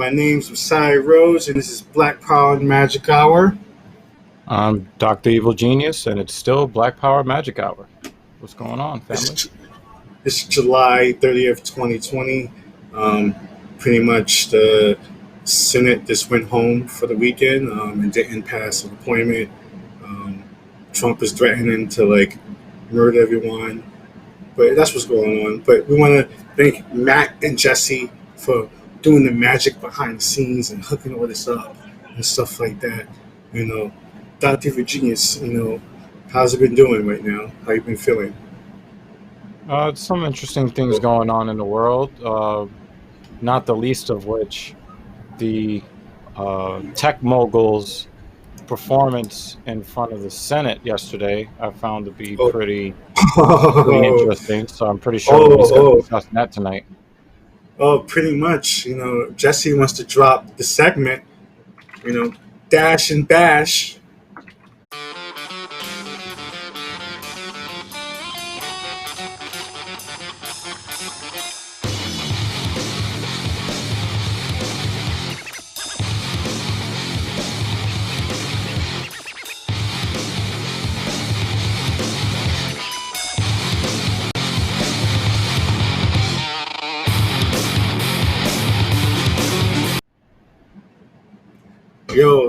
My name's Messiah Rose, and this is Black Power Magic Hour. I'm Dr. Evil Genius, and it's still Black Power Magic Hour. What's going on, family? It's July 30th, 2020. Pretty much the Senate just went home for the weekend and didn't pass an appointment. Trump is threatening to murder everyone, but that's what's going on. But we want to thank Matt and Jesse for doing the magic behind the scenes and hooking all this up and stuff like that. Dr. Virginius, how's it been doing right now? How you been feeling? Some interesting things going on in the world, not the least of which the tech moguls' performance in front of the Senate yesterday I found to be pretty interesting. So I'm pretty sure we'll be discussing that tonight. Pretty much. Jesse wants to drop the segment, dash and bash.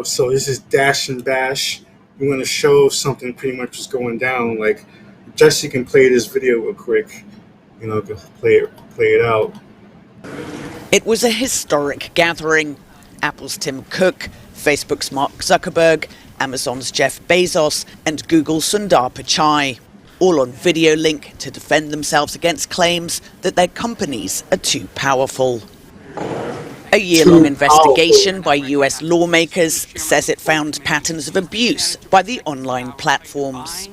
So this is Dash and Bash. We want to show something pretty much is going down. Jesse can play this video real quick. Play it out. It was a historic gathering. Apple's Tim Cook, Facebook's Mark Zuckerberg, Amazon's Jeff Bezos, and Google's Sundar Pichai, all on video link to defend themselves against claims that their companies are too powerful. A year-long investigation by US lawmakers says it found patterns of abuse by the online platforms.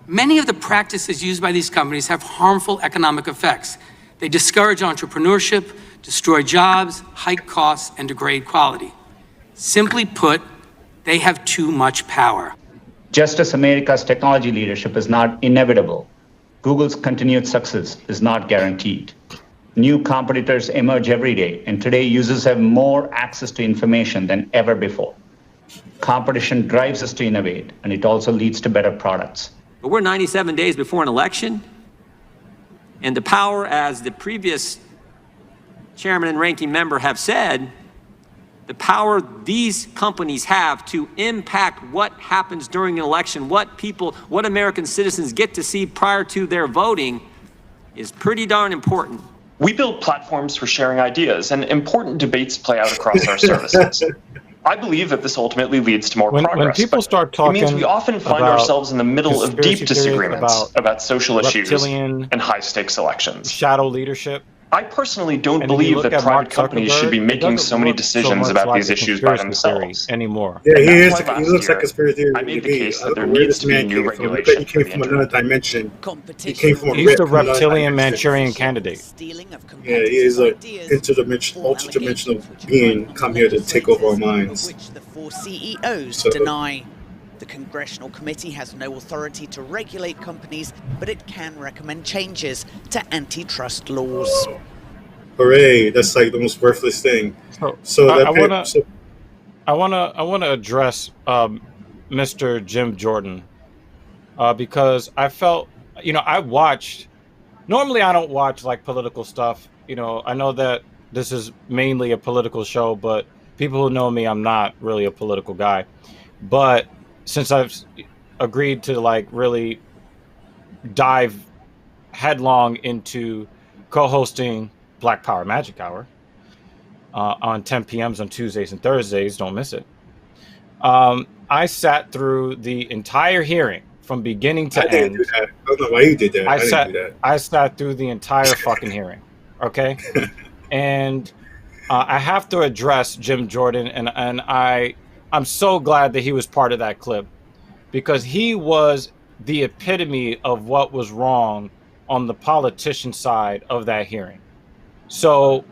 Many of the practices used by these companies have harmful economic effects. They discourage entrepreneurship, destroy jobs, hike costs, and degrade quality. Simply put, they have too much power. Just as America's technology leadership is not inevitable, Google's continued success is not guaranteed. New competitors emerge every day, and today users have more access to information than ever before. Competition drives us to innovate, and it also leads to better products. But we're 97 days before an election, and the power, as the previous chairman and ranking member have said, the power these companies have to impact what happens during an election, what American citizens get to see prior to their voting, is pretty darn important. We build platforms for sharing ideas, and important debates play out across our services. I believe that this ultimately leads to more progress. When people start talking, it means we often find ourselves in the middle of deep disagreements about social issues and high-stakes elections. Shadow leadership. I personally don't believe that private companies should be making so many decisions about these issues by themselves anymore. Yeah, he looks like a conspiracy theory. I made the case that there needs to be new regulation. He came from another dimension. He's the reptilian Manchurian candidate. Yeah, he is an ultra-dimensional being come here to take over our minds. Which the four CEOs deny. The Congressional Committee has no authority to regulate companies, but it can recommend changes to antitrust laws. Hooray! That's the most worthless thing. I want to address Mr. Jim Jordan because I felt, I watched. Normally, I don't watch political stuff. I know that this is mainly a political show, but people who know me, I'm not really a political guy. But since I've agreed to really dive headlong into co-hosting Black Power Magic Hour on 10 p.m. on Tuesdays and Thursdays, don't miss it. I sat through the entire hearing from beginning to end. I don't know why you did that. I sat through the entire fucking hearing. Okay, and I have to address Jim Jordan, and I'm so glad that he was part of that clip because he was the epitome of what was wrong on the politician side of that hearing. So,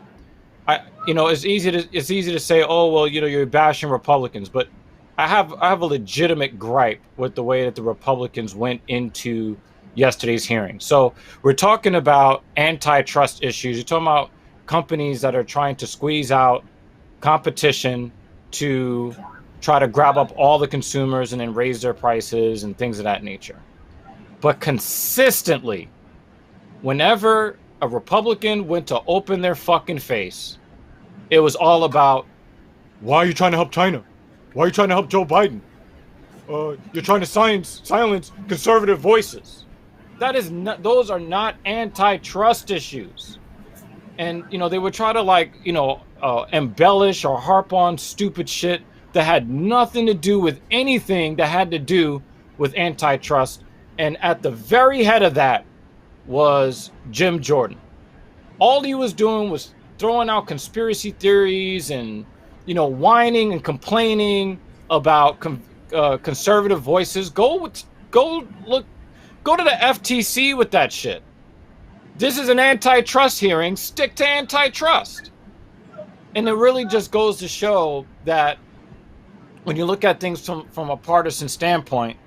it's easy to say, oh well, you're bashing Republicans, but I have a legitimate gripe with the way that the Republicans went into yesterday's hearing. So we're talking about antitrust issues. You're talking about companies that are trying to squeeze out competition to try to grab up all the consumers and then raise their prices and things of that nature. But consistently, whenever a Republican went to open their fucking face, it was all about, why are you trying to help China? Why are you trying to help Joe Biden? You're trying to silence conservative voices. Those are not antitrust issues. And, they would try to embellish or harp on stupid shit that had nothing to do with anything that had to do with antitrust. And at the very head of that was Jim Jordan. All he was doing was throwing out conspiracy theories and, whining and complaining about conservative voices. Go to the FTC with that shit. This is an antitrust hearing. Stick to antitrust. And it really just goes to show that when you look at things from a partisan standpoint,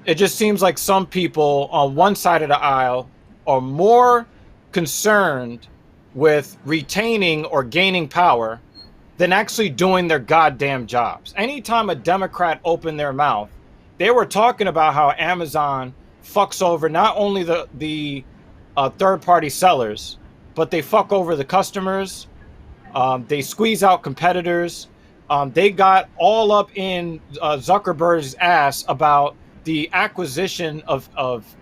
it just seems like some people on one side of the aisle are more concerned with retaining or gaining power than actually doing their goddamn jobs. Anytime a Democrat opened their mouth, they were talking about how Amazon fucks over not only the third-party sellers, but they fuck over the customers. They squeeze out competitors. They got all up in Zuckerberg's ass about the acquisition of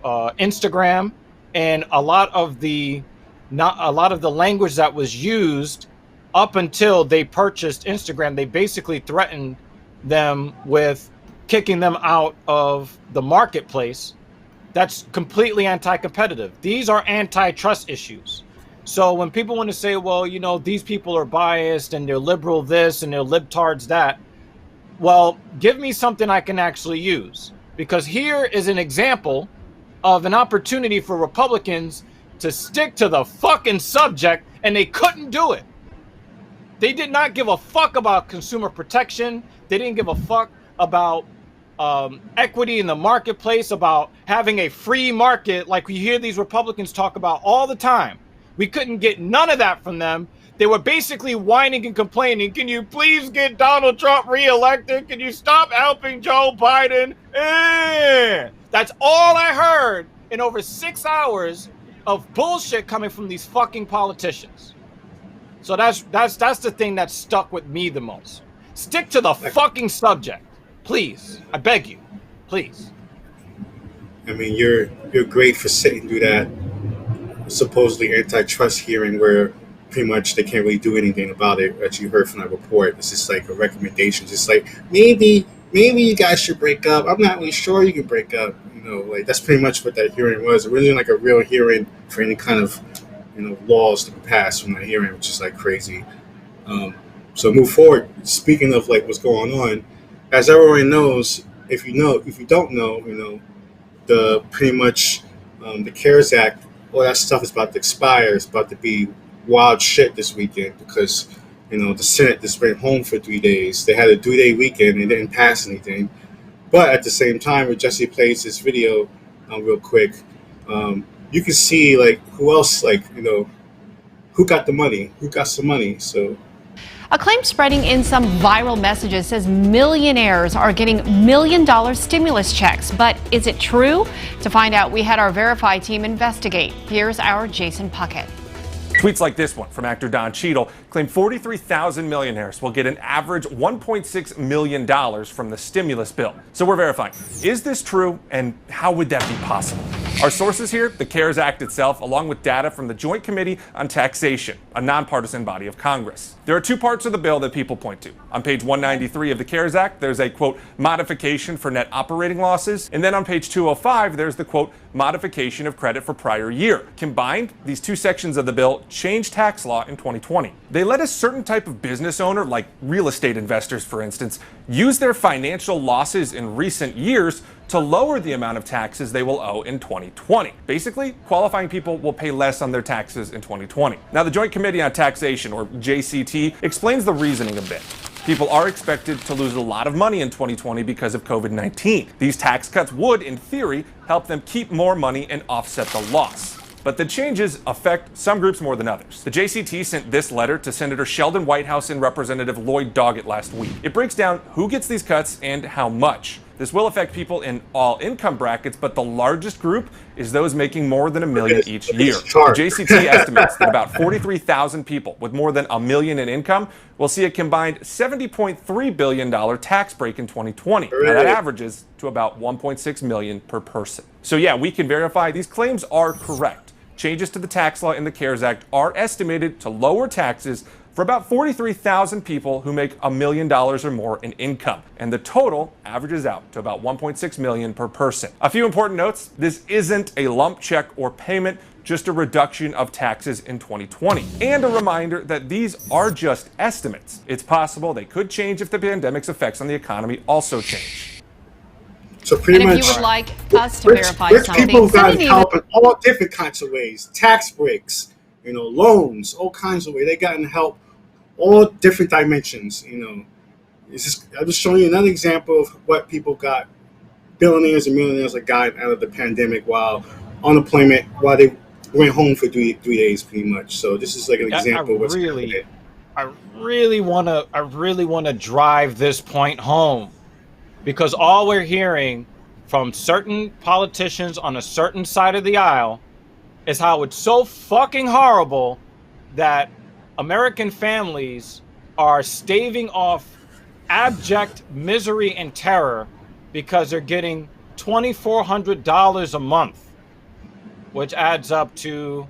Instagram, and a lot of the language that was used up until they purchased Instagram. They basically threatened them with kicking them out of the marketplace. That's completely anti-competitive. These are antitrust issues. So when people want to say, well, these people are biased and they're liberal this and they're libtards that, well, give me something I can actually use. Because here is an example of an opportunity for Republicans to stick to the fucking subject, and they couldn't do it. They did not give a fuck about consumer protection. They didn't give a fuck about equity in the marketplace, about having a free market like we hear these Republicans talk about all the time. We couldn't get none of that from them. They were basically whining and complaining. Can you please get Donald Trump reelected? Can you stop helping Joe Biden? That's all I heard in over 6 hours of bullshit coming from these fucking politicians. So that's the thing that stuck with me the most. Stick to the fucking subject, please. I beg you, please. I mean, you're great for sitting through that supposedly antitrust hearing where pretty much they can't really do anything about it, as you heard from that report. It's just like a recommendation, just like maybe you guys should break up. I'm not really sure you can break up. That's pretty much what that hearing was. It wasn't like a real hearing for any kind of laws to be passed from that hearing, which is like crazy. So move forward. Speaking of like what's going on, as everyone knows, if you don't know, the pretty much the CARES Act, all that stuff is about to expire. It's about to be wild shit this weekend because the Senate just went home for 3 days. They had a 3-day weekend and didn't pass anything. But at the same time, when Jesse plays this video real quick, you can see like who else, who got the money, who got some money. So a claim spreading in some viral messages says millionaires are getting $1 million stimulus checks. But is it true? To find out, we had our Verify team investigate. Here's our Jason Puckett. Tweets like this one from actor Don Cheadle claim 43,000 millionaires will get an average $1.6 million from the stimulus bill. So we're verifying. Is this true, and how would that be possible? Our sources here, the CARES Act itself, along with data from the Joint Committee on Taxation, a nonpartisan body of Congress. There are two parts of the bill that people point to. On page 193 of the CARES Act, there's a, quote, modification for net operating losses. And then on page 205, there's the, quote, modification of credit for prior year. Combined, these two sections of the bill changed tax law in 2020. They let a certain type of business owner, like real estate investors, for instance, use their financial losses in recent years to lower the amount of taxes they will owe in 2020. Basically, qualifying people will pay less on their taxes in 2020. Now, the Joint Committee on Taxation, or JCT, explains the reasoning a bit. People are expected to lose a lot of money in 2020 because of COVID-19. These tax cuts would, in theory, help them keep more money and offset the loss. But the changes affect some groups more than others. The JCT sent this letter to Senator Sheldon Whitehouse and Representative Lloyd Doggett last week. It breaks down who gets these cuts and how much. This will affect people in all income brackets, but the largest group is those making more than $1 million each year. The JCT estimates that about 43,000 people with more than $1 million in income will see a combined $70.3 billion tax break in 2020. Now that averages to about $1.6 million per person. So yeah, we can verify these claims are correct. Changes to the tax law in the CARES Act are estimated to lower taxes for about 43,000 people who make $1 million or more in income. And the total averages out to about $1.6 million per person. A few important notes: this isn't a lump check or payment, just a reduction of taxes in 2020. And a reminder that these are just estimates. It's possible they could change if the pandemic's effects on the economy also change. So pretty And much, if you would like us to verify rich something, people got send an help in all different kinds of ways. Tax breaks, loans, all kinds of ways. They gotten help, all different dimensions. It's just, I'm just showing you another example of what people got. Billionaires and millionaires are gotten out of the pandemic while unemployment, while they went home for three days, pretty much. So this is like an example of what's happening. I really want to drive this point home, because all we're hearing from certain politicians on a certain side of the aisle is how it's so fucking horrible that American families are staving off abject misery and terror because they're getting $2,400 a month, which adds up to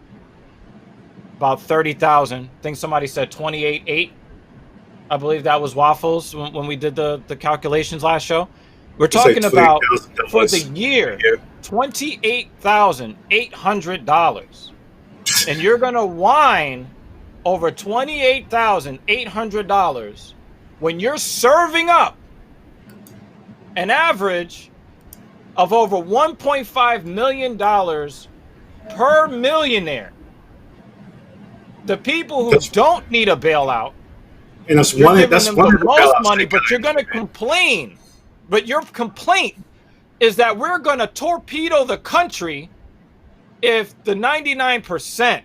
about $30,000. I think somebody said 28.8. I believe that was Waffles when we did the calculations last show. We're talking about for the year $28,800, and you're gonna whine over $28,800 when you're serving up an average of over $1.5 million per millionaire. The people who don't need a bailout, and that's you're one. giving That's them one the of the most bailouts money, they but got. you're going to complain. But your complaint is that we're going to torpedo the country if the 99%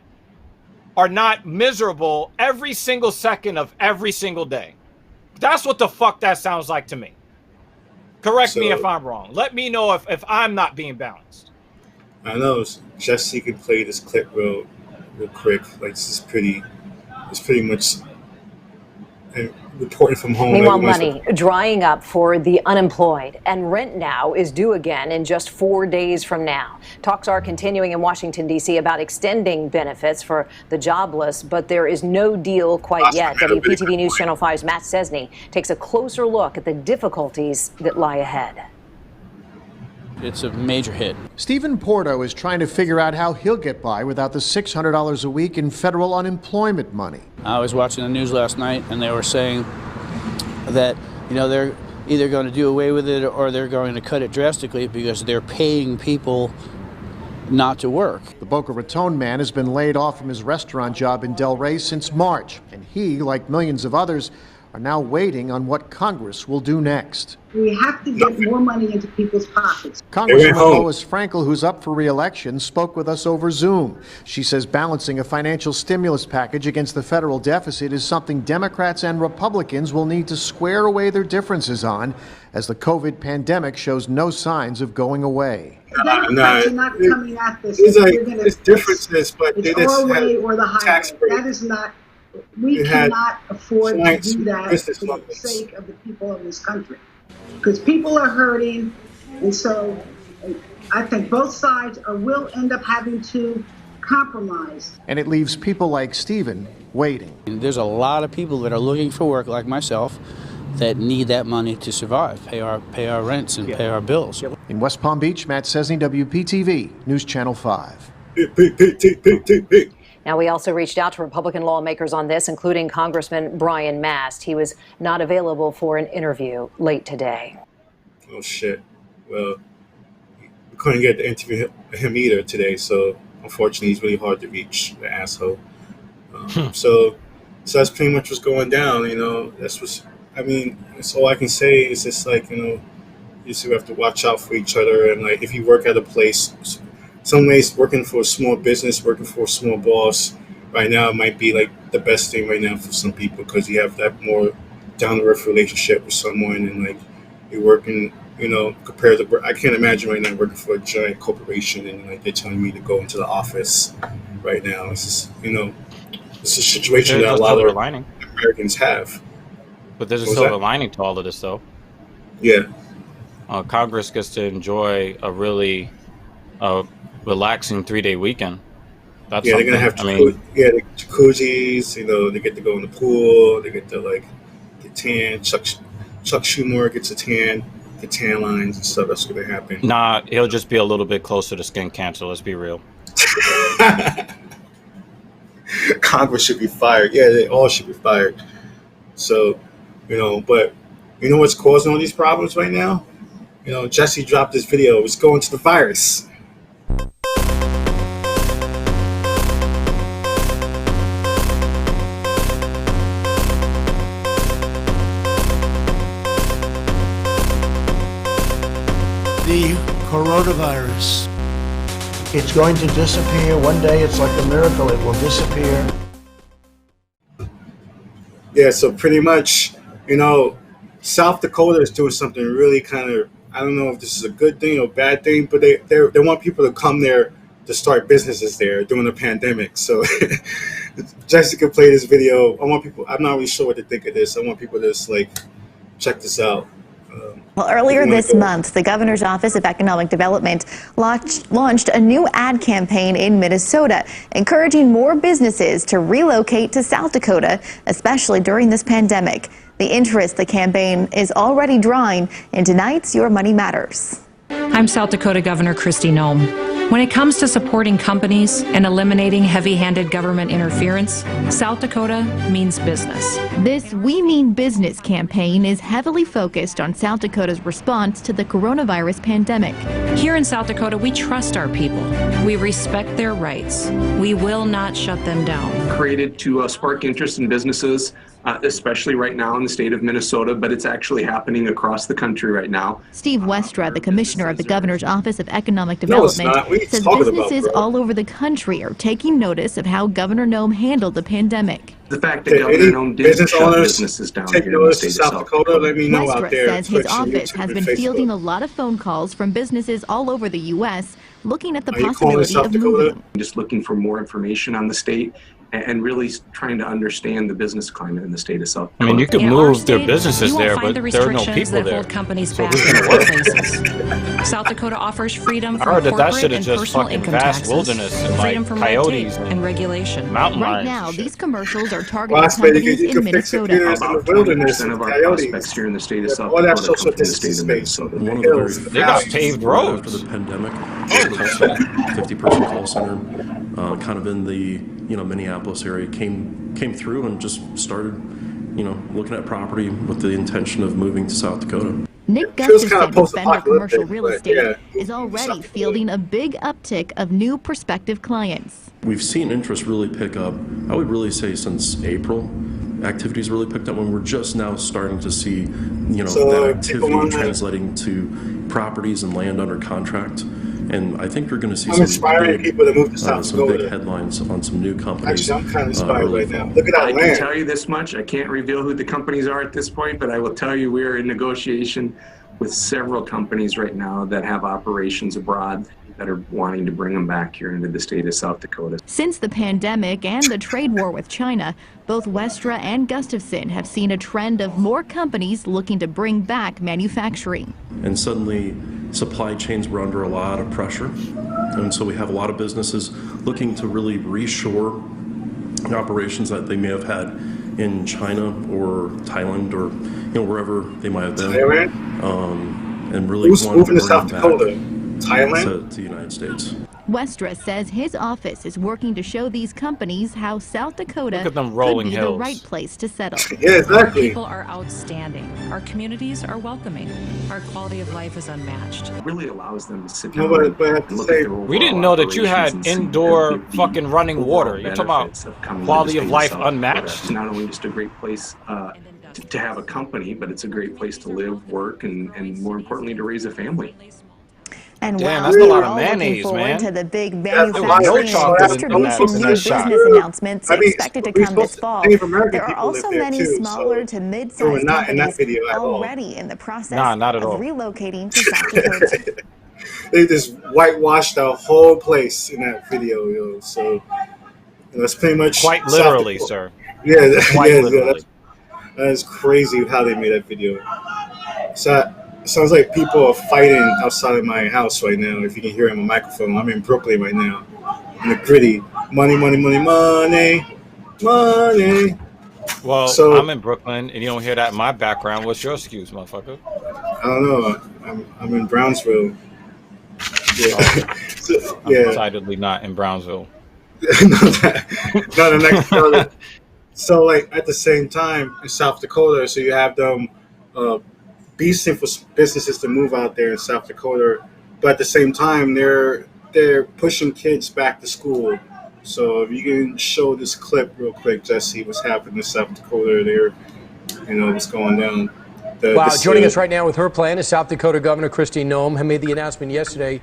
are not miserable every single second of every single day. That's what the fuck that sounds like to me. Correct me if I'm wrong. Let me know if I'm not being balanced. I know Jesse could play this clip real quick. Like, this is pretty much reporting from home. Meanwhile, money drying up for the unemployed, and rent now is due again in just 4 days from now. Talks are continuing in Washington, D.C. about extending benefits for the jobless, but there is no deal quite yet. WPTV News Channel 5's Matt Sesney takes a closer look at the difficulties that lie ahead. It's a major hit. Stephen Porto is trying to figure out how he'll get by without the $600 a week in federal unemployment money. I was watching the news last night, and they were saying that, they're either going to do away with it or they're going to cut it drastically because they're paying people not to work. The Boca Raton man has been laid off from his restaurant job in Del Rey since March, and he, like millions of others, are now waiting on what Congress will do next. We have to get more money into people's pockets. Congresswoman Lois Frankel, who's up for re-election, spoke with us over Zoom. She says balancing a financial stimulus package against the federal deficit is something Democrats and Republicans will need to square away their differences on, as the COVID pandemic shows no signs of going away. Democrats are not coming at this. There's differences, but it's our way or the highway. That is not. We cannot afford to do that for the sake of the people of this country, because people are hurting, and so I think both sides will end up having to compromise. And it leaves people like Stephen waiting. There's a lot of people that are looking for work, like myself, that need that money to survive, pay our rents and pay our bills. In West Palm Beach, Matt Sesney, WPTV News Channel 5. Now, we also reached out to Republican lawmakers on this, including Congressman Brian Mast. He was not available for an interview late today. Oh, shit. Well, we couldn't get to interview him either today, so unfortunately he's really hard to reach, the asshole. So that's pretty much what's going down, that's all I can say is just like, you just have to watch out for each other, and like if you work at a place, some ways working for a small business, working for a small boss right now might be like the best thing right now for some people, because you have that more down to earth relationship with someone, and like you're working, compared to, I can't imagine right now working for a giant corporation and like they're telling me to go into the office right now. It's just, it's a situation that a lot of Americans have. But there's a silver lining to all of this, though. Yeah. Congress gets to enjoy a really relaxing 3-day weekend. That's they're gonna have the jacuzzis. They get to go in the pool. They get to like get tan. Chuck Schumer gets a tan, the tan lines and stuff. That's gonna happen. Nah, he'll just be a little bit closer to skin cancer. Let's be real. Congress should be fired. Yeah, they all should be fired. So, but what's causing all these problems right now? Jesse dropped this video. It's going to the virus. The coronavirus. It's going to disappear. One day it's like a miracle. It will disappear. Yeah, so pretty much, South Dakota is doing something really kind of, I don't know if this is a good thing or bad thing, but they want people to come there to start businesses there during the pandemic. So Jessica played this video. I'm not really sure what to think of this. I want people to just check this out. Well, earlier this month, the Governor's Office of Economic Development launched a new ad campaign in Minnesota, encouraging more businesses to relocate to South Dakota, especially during this pandemic. The interest the campaign is already drawing in tonight's Your Money Matters. I'm South Dakota Governor Kristi Noem. When it comes to supporting companies and eliminating heavy-handed government interference, South Dakota means business. This We Mean Business campaign is heavily focused on South Dakota's response to the coronavirus pandemic. Here in South Dakota, we trust our people. We respect their rights. We will not shut them down. Created to spark interest in businesses, especially right now in the state of Minnesota, but it's actually happening across the country right now. Steve Westra, the commissioner of the Governor's Office of Economic Development, says businesses all over the country are taking notice of how Governor Noem handled the pandemic. The fact that Governor Noem didn't shut businesses down here in the state of South Dakota. Let me know out there. Westra says his office has been fielding a lot of phone calls from businesses all over the U.S. looking at the possibility of moving. Just looking for more information on the state and really trying to understand the business climate in the state of South Dakota. I mean, you can move their businesses there, but there are no people there. Companies so back who's going to work? South Dakota offers freedom from I heard that corporate should have and just personal fucking income vast taxes, wilderness and freedom from coyotes red tape and regulation. Mountain Right lions now, these commercials are targeting Well, companies you in can fix Minnesota. About wilderness 20% of our coyotes. prospects here in the state of South All that Dakota social come from the state of distance Minnesota. One of the very They got paved roads. after the pandemic, the call center, 50-person call center, kind of in the Minneapolis area came through and just started looking at property with the intention of moving to South Dakota. Nick Gustafson with Fender Commercial Real Estate is already fielding a big uptick of new prospective clients. We've seen interest really pick up, I would really say since April. Activities really picked up when we're just now starting to see, that activity translating to properties and land under contract. And I think you're going to see inspiring people to move to South Dakota. big headlines on some new companies. Actually, I'm kind of inspired right now. Look at that I land. can tell you this much. I can't reveal who the companies are at this point, but I will tell you we're in negotiation with several companies right now that have operations abroad that are wanting to bring them back here into the state of South Dakota. Since the pandemic and the trade war with China, both Westra and Gustafson have seen a trend of more companies looking to bring back manufacturing. And suddenly supply chains were under a lot of pressure. And so we have a lot of businesses looking to really reshore operations that they may have had in China or Thailand or wherever they might have been. And really Who's want moving to to South bring Dakota? back Thailand? to the United States. Westra says his office is working to show these companies how South Dakota Look at them could rolling be hills. the right place to settle. Yeah, exactly. Our people are outstanding. Our communities are welcoming. Our quality of life is unmatched. It really allows them to sit No, down but I have to and look say- at their We didn't overall know that you had operations and see indoor the fucking running overall water. You're talking about benefits of coming to the quality state of life South Dakota. unmatched. It's not only just a great place to have a company, but it's a great place to live, work, and more importantly, to raise a family. And Damn, while that's a we lot are of all looking mayonnaise, forward to man. the big There was no manufacturing and chocolate in distribution that new shot. business announcements I mean, expected to we're come supposed this to, fall, Native American there are people live also there many too, smaller so to they were mid-sized not in that companies video at all. already in the process Nah, not at of all. relocating to South Dakota. They just whitewashed the whole place in that video, yo. So that's pretty much Quite South literally, Dakota. sir. Yeah, Quite yeah, literally. that's crazy how they made that video. So sounds like people are fighting outside of my house right now. If you can hear it on my microphone, I'm in Brooklyn right now, in the gritty. Money, money, money, money, money. Well, So I'm in Brooklyn, and you don't hear that in my background. What's your excuse, motherfucker? I don't know. I'm in Brownsville. Yeah, Oh, so, I'm yeah. decidedly not in Brownsville. No, next. So like at the same time in South Dakota, so you have them beasting for businesses to move out there in South Dakota, but at the same time they're pushing kids back to school. So if you can show this clip real quick, Jesse, what's happening in South Dakota there, what's going down. Joining us right now with her plan is South Dakota Governor Kristi Noem, who made the announcement yesterday.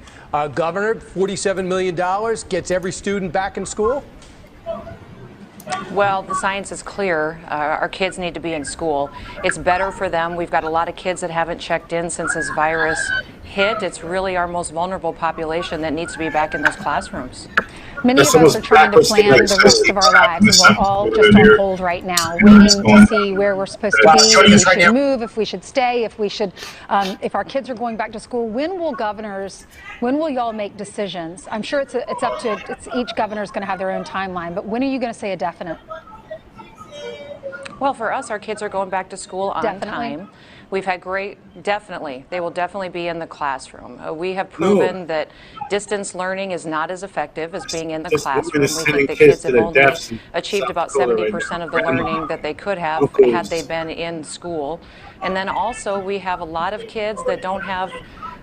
Governor, $47 million gets every student back in school? Well, the science is clear. Our kids need to be in school. It's better for them. We've got a lot of kids that haven't checked in since this virus hit. It's really our most vulnerable population that needs to be back in those classrooms. Many of us are trying to plan the rest of our lives, and we're all just on hold right now, waiting to see where we're supposed to be, if we should move, if we should stay, if our kids are going back to school. When will y'all make decisions? I'm sure it's each governor's going to have their own timeline, but when are you going to say a definite? Well, for us, our kids are going back to school on time. We've had they will definitely be in the classroom. We have proven that distance learning is not as effective as being in the classroom. We think that kids have only achieved about 70% of the learning that they could have had they been in school. And then also we have a lot of kids that don't have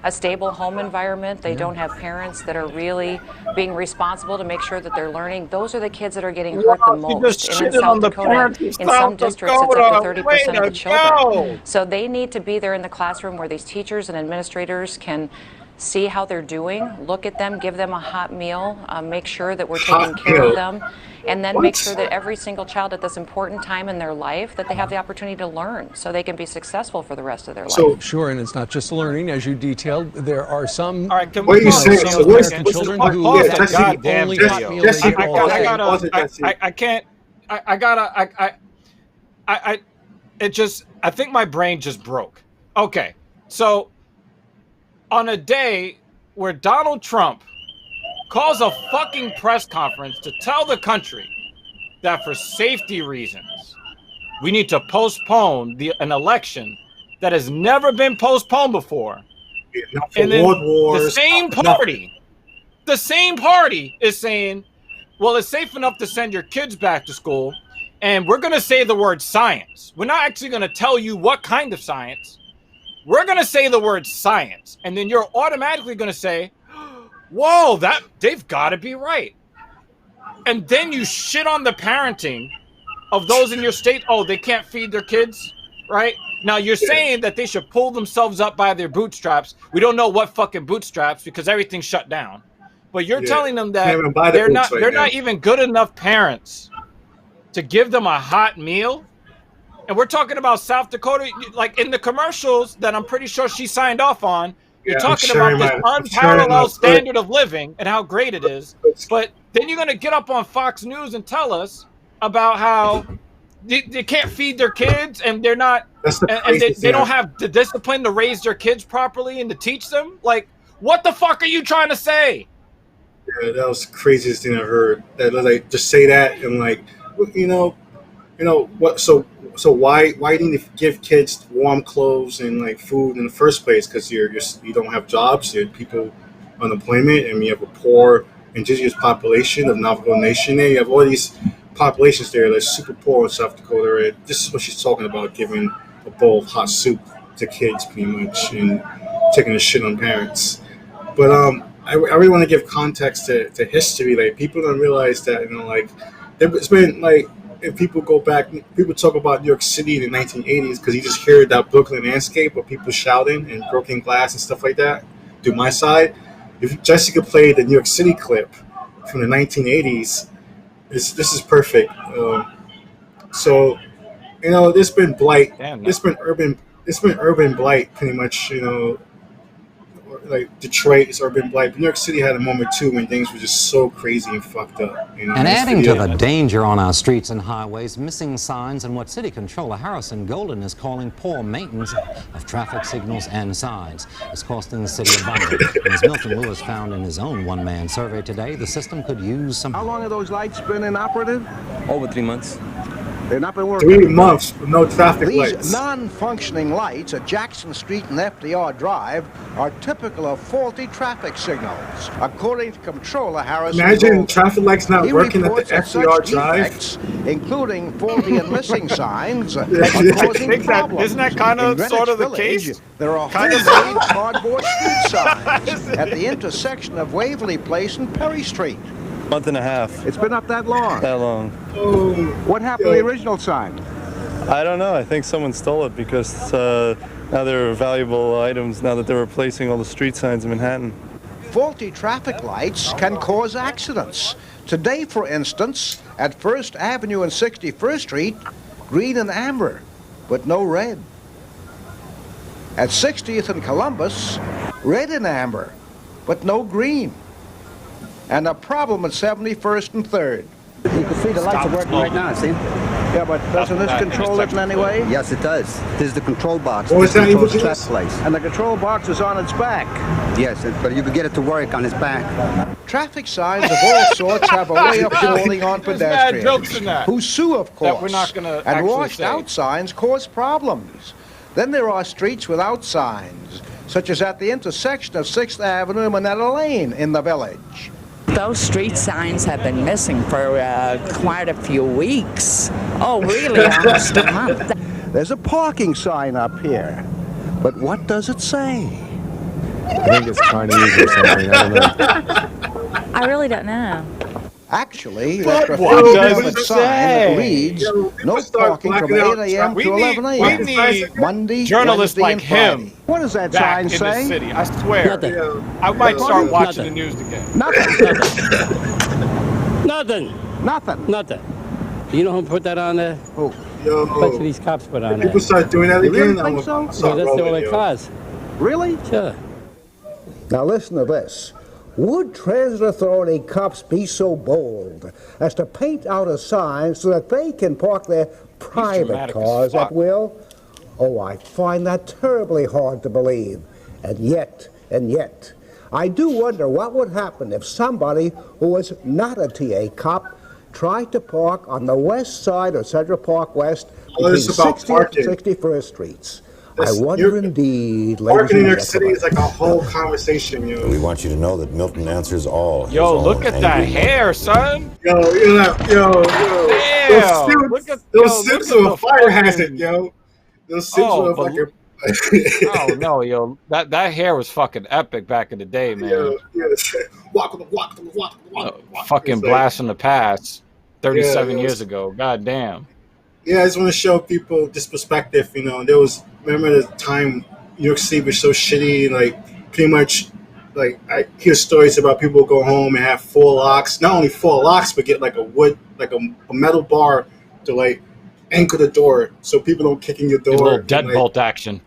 a stable home environment. They don't have parents that are really being responsible to make sure that they're learning. Those are the kids that are getting hurt the most. And in South Dakota, in some districts, it's up to 30% of the children. So they need to be there in the classroom where these teachers and administrators can see how they're doing, look at them, give them a hot meal, make sure that we're taking care of them, and then make sure that every single child at this important time in their life, that they have the opportunity to learn so they can be successful for the rest of their life. Sure, and it's not just learning, as you detailed. There are some American children who live that the only video. hot meal they get all day. I think my brain just broke. Okay, so on a day where Donald Trump calls a fucking press conference to tell the country that for safety reasons, we need to postpone an election that has never been postponed before. And then the same party is saying, well, it's safe enough to send your kids back to school, and we're going to say the word science. We're not actually going to tell you what kind of science. We're going to say the word science, and then you're automatically going to say, whoa, they've got to be right. And then you shit on the parenting of those in your state. Oh, they can't feed their kids, right? Now you're saying that they should pull themselves up by their bootstraps. We don't know what fucking bootstraps because everything's shut down. But you're telling them that they're not even good enough parents to give them a hot meal. And we're talking about South Dakota, like in the commercials that I'm pretty sure she signed off on. You're talking about this unparalleled standard of living and how great it is. But then you're going to get up on Fox News and tell us about how they can't feed their kids and they're not, and they don't have the discipline to raise their kids properly and to teach them. Like, what the fuck are you trying to say? Yeah, that was the craziest thing I heard. That like just say that and like, what? So why do you need to give kids warm clothes and like food in the first place? Because you don't have jobs, you have people unemployment, and you have a poor indigenous population of Navajo Nation. There, you have all these populations there that's super poor in South Dakota. And this is what she's talking about: giving a bowl of hot soup to kids, pretty much, and taking a shit on parents. But I really want to give context to history. Like people don't realize that it's been like. If people go back, people talk about New York City in the 1980s because you just hear that Brooklyn landscape of people shouting and broken glass and stuff like that. do my side. If Jessica played the New York City clip from the 1980s, this is perfect. So, there's been blight. There's been urban blight, pretty much. Like Detroit is urban blight. But New York City had a moment too when things were just so crazy and fucked up. And adding to the danger on our streets and highways, missing signs and what City Controller Harrison Golden is calling poor maintenance of traffic signals and signs is costing the city a bundle. And as Milton Lewis found in his own one-man survey today, the system could use some... How long have those lights been inoperative? Over 3 months. They've not been working. 3 months with no traffic lights. These non-functioning lights at Jackson Street and FDR Drive are typical of faulty traffic signals. According to Controller Harrison Imagine traffic lights not working at the FDR Drive. Defects, including faulty and missing signs, are causing problems. Isn't that kind of sort of the case? There are homemade cardboard street signs at the intersection of Waverly Place and Perry Street. Month and a half. It's been up that long? That long. What happened to the original sign? I don't know. I think someone stole it because now they're valuable items now that they're replacing all the street signs in Manhattan. Faulty traffic lights can cause accidents. Today, for instance, at 1st Avenue and 61st Street, green and amber, but no red. At 60th and Columbus, red and amber, but no green. And a problem at 71st and 3rd. You can see the lights are working right now, see? Yeah, but doesn't this control it in any way? Yes, it does. This is the control box. Oh, is that controls the traffic lights. And the control box is on its back. Yes, but you can get it to work on its back. Traffic signs of all sorts have a way of falling on pedestrians, who sue, of course. That we're not gonna and washed-out signs cause problems. Then there are streets without signs, such as at the intersection of 6th Avenue and Minetta Lane in the Village. Those street signs have been missing for quite a few weeks. Oh, really? Almost a month. There's a parking sign up here, but what does it say? I think it's Chinese or something. I don't know. I really don't know. Actually, that government sign that reads, no parking from 8 a.m. to 11 a.m. We need Monday, journalists Wednesday, like and Friday. him. What does that back sign in say? The city. I swear. Nothing. I might start watching Nothing. the news again. Nothing. Nothing. You know who put that on there? Who? A bunch of these cops put on there. People start doing that You again. really think so? Yeah, that's the way it cause. Really? Sure. Now listen to this. Would transit authority cops be so bold as to paint out a sign so that they can park their private cars at will? Oh, I find that terribly hard to believe. And yet, I do wonder what would happen if somebody who was not a TA cop tried to park on the west side of Central Park West between 60th and 61st Streets. I wonder indeed, ladies Parking in and New York City gentlemen. is like a whole conversation, yo. We want you to know that Milton answers all. his Yo, own look at that angry hair, son. Yo. Damn. Those suits are a fire hazard, yo. Those suits are fucking... Oh no, yo, that hair was fucking epic back in the day, man. Walk. Fucking It's blast from the past, 37 Yeah, years ago. God damn. Yeah, I just want to show people this perspective. Remember the time New York City was so shitty, like pretty much, like I hear stories about people go home and have 4 locks. Not only 4 locks, but get like a wood, like a metal bar to like anchor the door so people don't kick in your door. A little deadbolt action.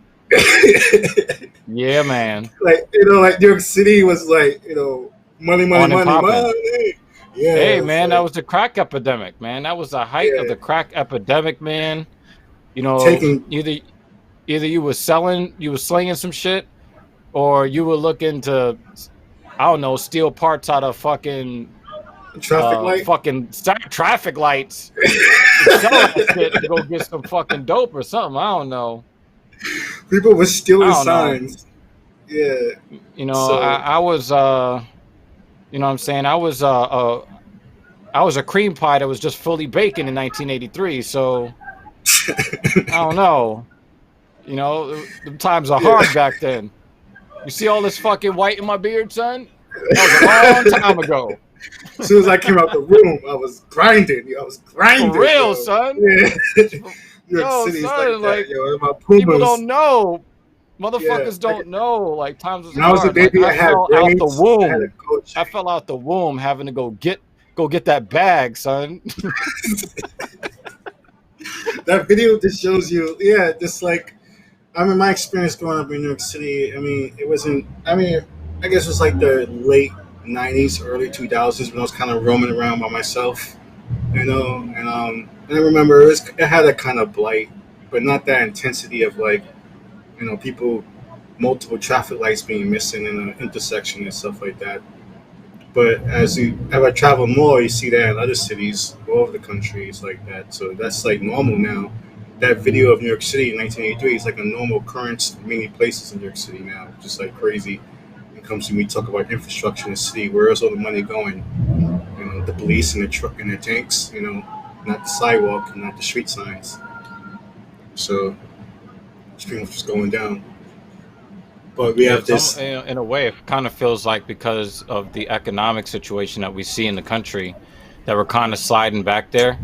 Yeah, man. Like like New York City was like money. Yeah. Hey, man, that was the crack epidemic, man. That was the height of the crack epidemic, man. Either you were slinging some shit, or you were looking to, I don't know, steal parts out of fucking traffic lights. Sell that shit to go get some fucking dope or something. I don't know. People were stealing signs. Yeah. I was you know what I'm saying? I was a cream pie that was just fully baking in 1983, so I don't know. The times are hard back then. You see all this fucking white in my beard, son? That was a long time ago. As soon as I came out the room, I was grinding. For real, son. Yeah. New York Yo, City's son, like that, yo. My people Pumas. don't know. Motherfuckers don't know. Like times was when I was a hard. baby, Like, I had fell out the braids. I had a womb. gold chain. I fell out the womb having to go get that bag, son. That video just shows you, just like, I mean, my experience growing up in New York City, I mean, it wasn't, I mean, I guess it was like the late 90s, early 2000s when I was kind of roaming around by myself, and I remember it had a kind of blight, but not that intensity of like, people, multiple traffic lights being missing in an intersection and stuff like that. But as I travel more, you see that in other cities all over the country. It's like that. So that's like normal now. That video of New York City in 1983 is like a normal occurrence in many places in New York City now. Just like crazy. It comes to me talk about infrastructure in the city. Where is all the money going? The police and the truck and the tanks. Not the sidewalk and not the street signs. So it's pretty much just going down. But we have this. In a way, it kind of feels like because of the economic situation that we see in the country, that we're kind of sliding back there.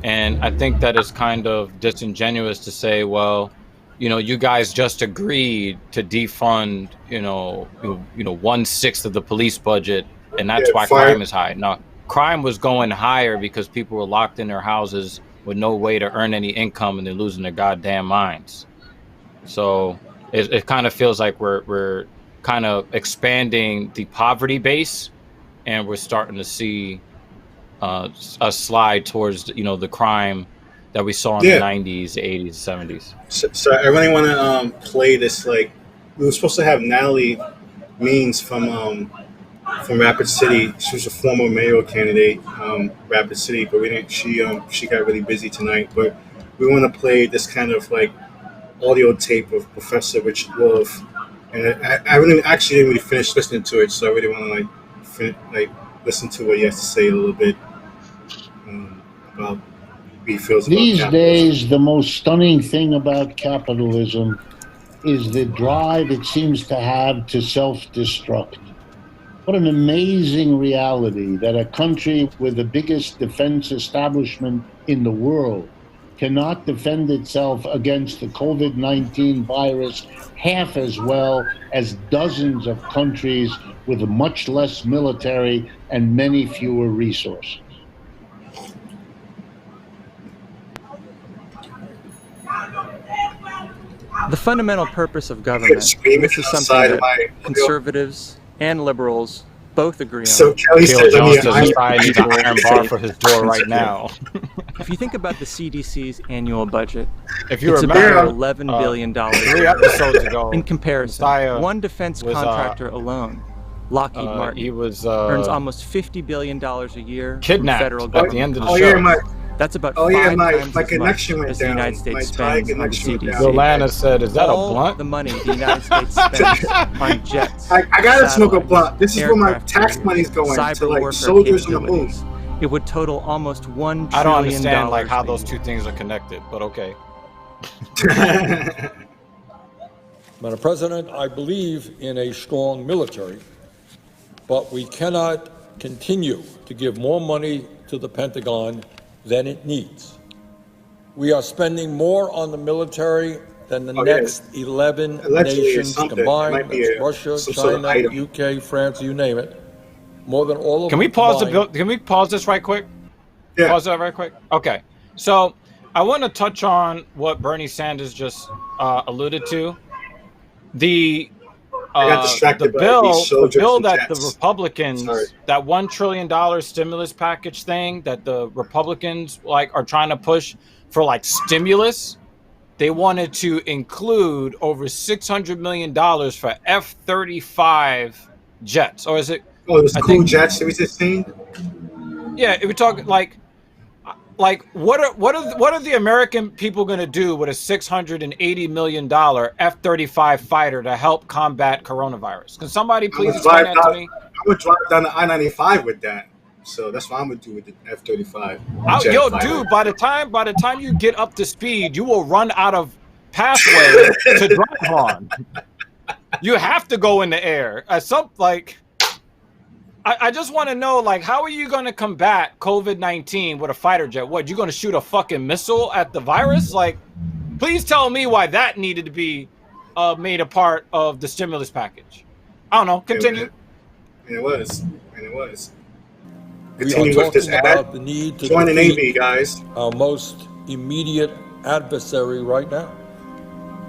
And I think that is kind of disingenuous to say, well, you guys just agreed to defund, 1/6 of the police budget, and that's why crime is high. No, crime was going higher because people were locked in their houses with no way to earn any income, and they're losing their goddamn minds. So it kind of feels like we're kind of expanding the poverty base, and we're starting to see a slide towards the crime that we saw in the 90s, 80s, 70s. So I really want to play this. Like, we were supposed to have Natalie Means from Rapid City. She was a former mayoral candidate, Rapid City, but we didn't. She got really busy tonight. But we want to play this kind of like audio tape of Professor Richard Wolff, and I really actually didn't really finish listening to it, so I really want to listen to what he has to say a little bit about what he feels about These capitalism. days, the most stunning thing about capitalism is the drive it seems to have to self-destruct. What an amazing reality that a country with the biggest defense establishment in the world cannot defend itself against the COVID-19 virus half as well as dozens of countries with much less military and many fewer resources. The fundamental purpose of government, this is something that conservatives and liberals both agree on. So Kelly says, I needs an iron bar for his door right now. If you think about the CDC's annual budget, if you it's remember, about $11 billion. 3 episodes ago, in comparison, Messiah one defense contractor alone, Lockheed Martin, he was earns almost $50 billion a year kidnapped from federal government. at the end of the show. That's about 5 times as much as the United States spends on the CDC. Yolanda said, "Is that a blunt?" All the money the United States spends on jets. I gotta smoke a blunt. This is where my tax money's going to, like, soldiers on the moon. It would total almost $1 trillion. I don't understand like how those two things are connected, but okay. Madam President, I believe in a strong military, but we cannot continue to give more money to the Pentagon than it needs. We are spending more on the military than the next 11 nations combined. That's Russia, China, UK, France, you name it. More than all of them. Can we pause Can we pause this right quick? Yeah. Pause that right quick. Okay. So I want to touch on what Bernie Sanders just alluded to. The bill that the Republicans, that $1 trillion stimulus package thing that the Republicans are trying to push for stimulus, they wanted to include over $600 million for F-35 jets, or is it? Oh, it was cool jets that we just seen. Yeah, if we talk what are the American people going to do with a $680 million F-35 fighter to help combat coronavirus? Can somebody please explain that to me? I'm gonna drive down the I-95 with that, so that's what I'm gonna do with the F-35. Dude, by the time you get up to speed, you will run out of pathway to drive on. You have to go in the air. I just want to know, how are you going to combat COVID-19 with a fighter jet? What, you going to shoot a fucking missile at the virus? Please tell me why that needed to be made a part of the stimulus package. I don't know. Continue. And it was. We are Continue with this talking ad. about the need to Join the defeat Navy, guys. our most immediate adversary right now.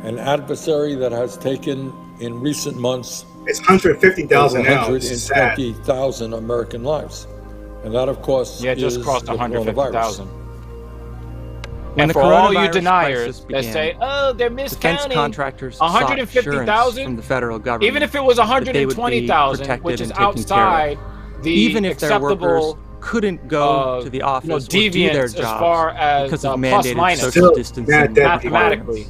An adversary that has taken in recent months it's 150,000 now. 120,000 American lives. And that, of course, just is crossed the 150,000. When And the for all you coronavirus deniers crisis that began, say, "Oh, they're defense miscounting," contractors sought assurance 150,000 from the federal government, even if it was that they would be 120,000, protected which is and taken outside care of. the Even if their workers acceptable couldn't go to the office or do their deviance jobs as far as because of plus mandated minus social distancing mathematically.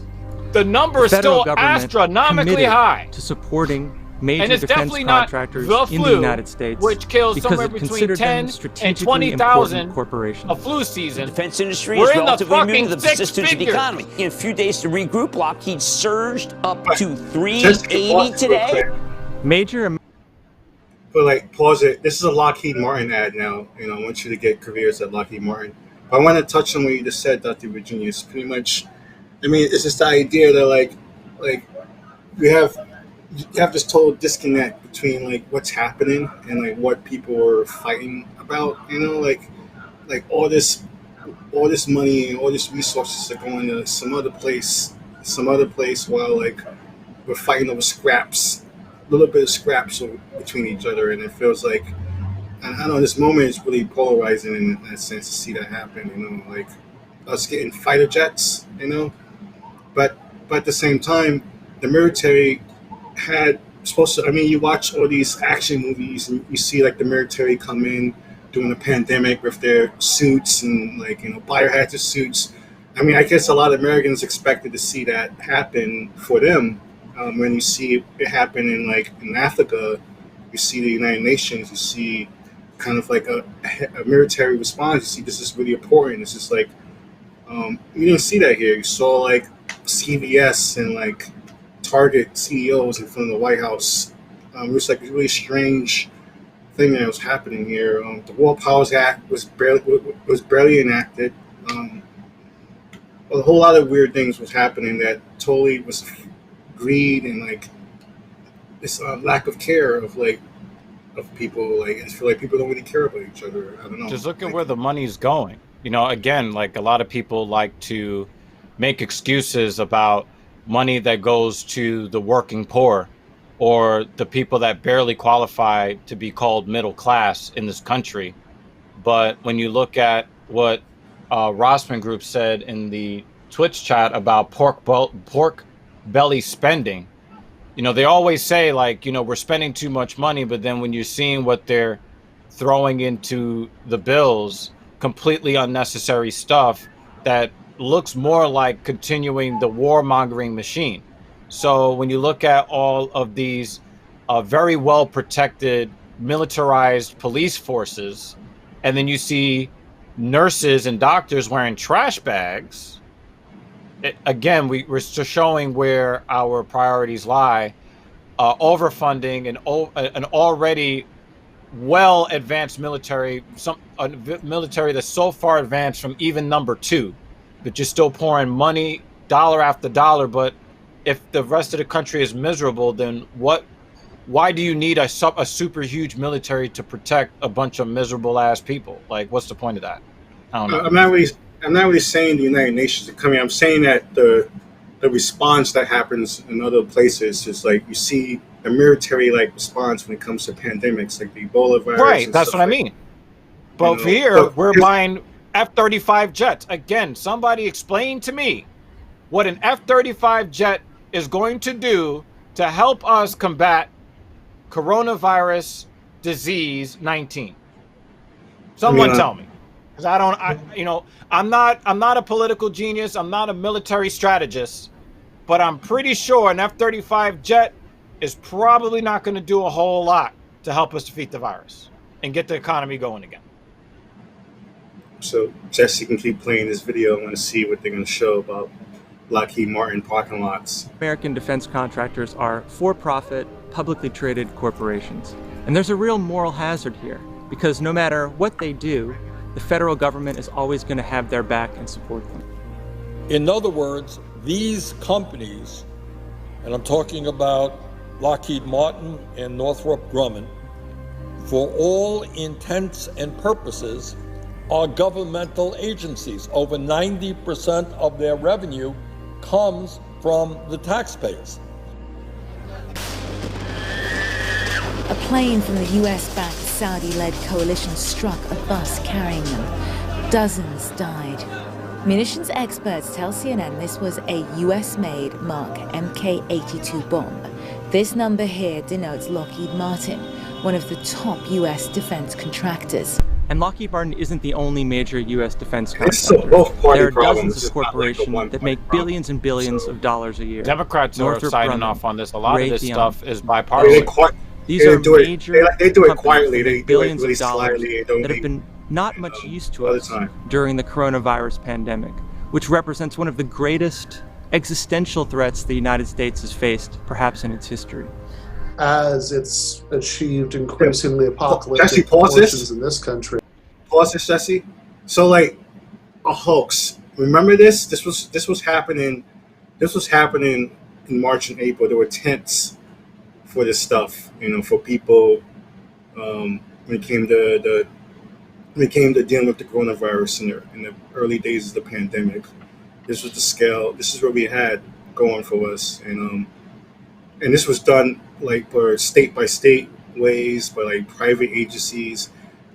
The number the is federal still government astronomically committed high. to supporting major And it's defense definitely not contractors the in the flu, United States, which kills because somewhere it between considered 10 them and strategically 20,000 important corporations. a flu season. The defense industry We're is in the relatively immune fucking to the six persistence of the figures. economy. In a few days to regroup, Lockheed surged up to Just to $380 pause real today. quick. Major. But like, pause it. This is a Lockheed Martin ad now. You know, I want you to get careers at Lockheed Martin. But I want to touch on what you just said, Dr. Virginia. It's pretty much, I mean, it's just the idea that like you have this total disconnect between like what's happening and like what people are fighting about. You know, like all this money and all these resources are going to some other place while like we're fighting over scraps, a little bit of scraps between each other, and it feels like, and I don't know, this moment is really polarizing in that sense to see that happen. You know, like us getting fighter jets. You know, but at the same time, the military had supposed to. I mean, you watch all these action movies and you see like the military come in during the pandemic with their suits and like, you know, biohazard suits. I mean, I guess a lot of Americans expected to see that happen for them. When you see it happen in Africa, you see the United Nations, you see kind of like a military response. You see this is really important. It's just like you didn't see that here. You saw like CVS and like Target CEOs in front of the White House. It was like a really strange thing that was happening here. The War Powers Act was barely enacted. A whole lot of weird things was happening that totally was greed and like this lack of care of people. Like I feel like people don't really care about each other. I don't know. Just look at where the money's going. You know, again, like a lot of people like to make excuses about money that goes to the working poor or the people that barely qualify to be called middle class in this country. But when you look at what Rossman Group said in the Twitch chat about pork belly spending, you know, they always say like, you know, we're spending too much money, but then when you're seeing what they're throwing into the bills, completely unnecessary stuff that looks more like continuing the warmongering machine. So when you look at all of these very well protected militarized police forces, and then you see nurses and doctors wearing trash bags, again, we're just showing where our priorities lie. Overfunding an already well advanced military, a military that's so far advanced from even number 2, that you're still pouring money, dollar after dollar. But if the rest of the country is miserable, then why do you need a super huge military to protect a bunch of miserable ass people? Like, what's the point of that? I don't know. I'm not really saying the United Nations are coming. I'm saying that the response that happens in other places is like you see a military like response when it comes to pandemics, like the Ebola virus. Right, that's what I mean. But here we're buying F-35 jets. Again, somebody explain to me what an F-35 jet is going to do to help us combat coronavirus disease 19. Someone tell me. Because I'm not a political genius. I'm not a military strategist, but I'm pretty sure an F-35 jet is probably not going to do a whole lot to help us defeat the virus and get the economy going again. So Jesse can keep playing this video. I want to see what they're going to show about Lockheed Martin parking lots. American defense contractors are for-profit, publicly traded corporations. And there's a real moral hazard here, because no matter what they do, the federal government is always going to have their back and support them. In other words, these companies and I'm talking about Lockheed Martin and Northrop Grumman, for all intents and purposes, are governmental agencies. Over 90% of their revenue comes from the taxpayers. A plane from the US-backed Saudi-led coalition struck a bus carrying them. Dozens died. Munitions experts tell CNN this was a US-made Mark Mk-82 bomb. This number here denotes Lockheed Martin, one of the top US defense contractors. And Lockheed Martin isn't the only major U.S. defense contractor. There are dozens of corporations that make billions and billions of dollars a year. Democrats are Northrop signing Grumman, off on this. A lot of this Raytheon, stuff is bipartisan. These are major they do it quietly. companies They with do it billions really of dollars slyly. that have been not much use to us during the coronavirus pandemic, which represents one of the greatest existential threats the United States has faced, perhaps in its history. As it's achieved increasingly apocalyptic proportions in this country. Pause this, Jesse. So, like, a hoax. Remember this? This was happening. This was happening in March and April. There were tents for this stuff, for people when it came to dealing with the coronavirus in the early days of the pandemic. This was the scale. This is what we had going for us, and this was done like for state by state ways, by like private agencies.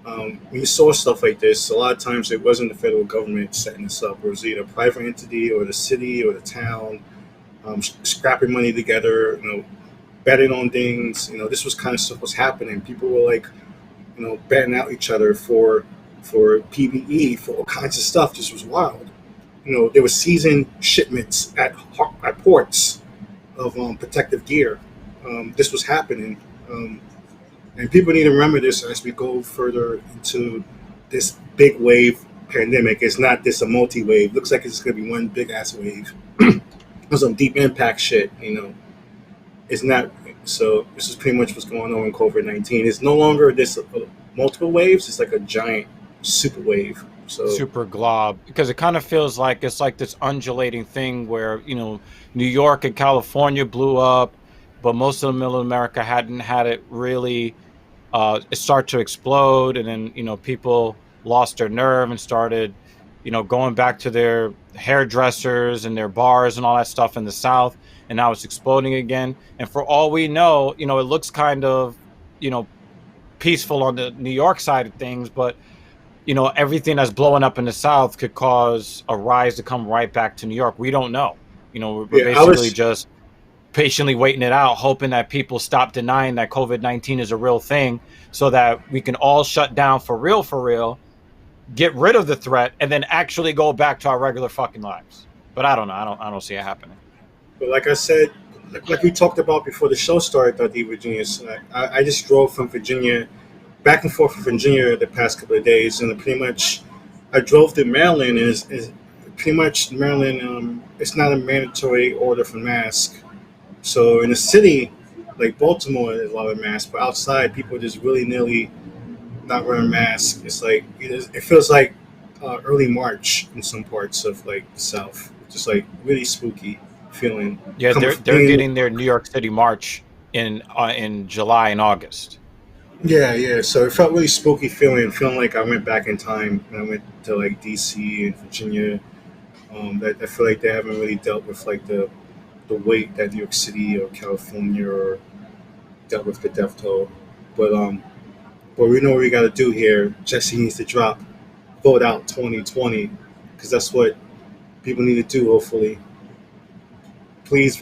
When you saw stuff like this, a lot of times it wasn't the federal government setting this up. It was either a private entity or the city or the town scrapping money together, betting on things. This was kind of stuff was happening. People were like, betting out each other for PPE, for all kinds of stuff. This was wild. There were seasoned shipments at ports of protective gear. This was happening. And people need to remember this as we go further into this big wave pandemic. It's not this a multi-wave. Looks like it's going to be one big-ass wave. Some deep impact shit, It's not. So this is pretty much what's going on in COVID-19. It's no longer this multiple waves. It's like a giant super wave. So super glob, because it kind of feels like it's like this undulating thing where, New York and California blew up, but most of the middle of America hadn't had it really start to explode, and then people lost their nerve and started going back to their hairdressers and their bars and all that stuff in the South, and now it's exploding again. And for all we know, it looks kind of peaceful on the New York side of things, but everything that's blowing up in the South could cause a rise to come right back to New York. We don't know. We're basically just patiently waiting it out, hoping that people stop denying that COVID-19 is a real thing, so that we can all shut down for real, get rid of the threat, and then actually go back to our regular fucking lives. But I don't know. I don't see it happening. But like I said, like we talked about before the show started, Virginia. I just drove from Virginia, back and forth from Virginia the past couple of days, and pretty much I drove to Maryland, and is pretty much Maryland. It's not a mandatory order for mask. So in a city like Baltimore, there's a lot of masks, but outside, people are just willy-nilly not wearing masks. It's like it feels like early March in some parts of like the South, just like really spooky feeling. Yeah, they're getting their New York City March in July and August. Yeah. So it felt really spooky feeling like I went back in time and I went to like DC and Virginia. I feel like they haven't really dealt with like the weight that New York City or California or dealt with the death toll. But we know what we got to do here. Jesse needs to drop vote out 2020, because that's what people need to do, hopefully. Please.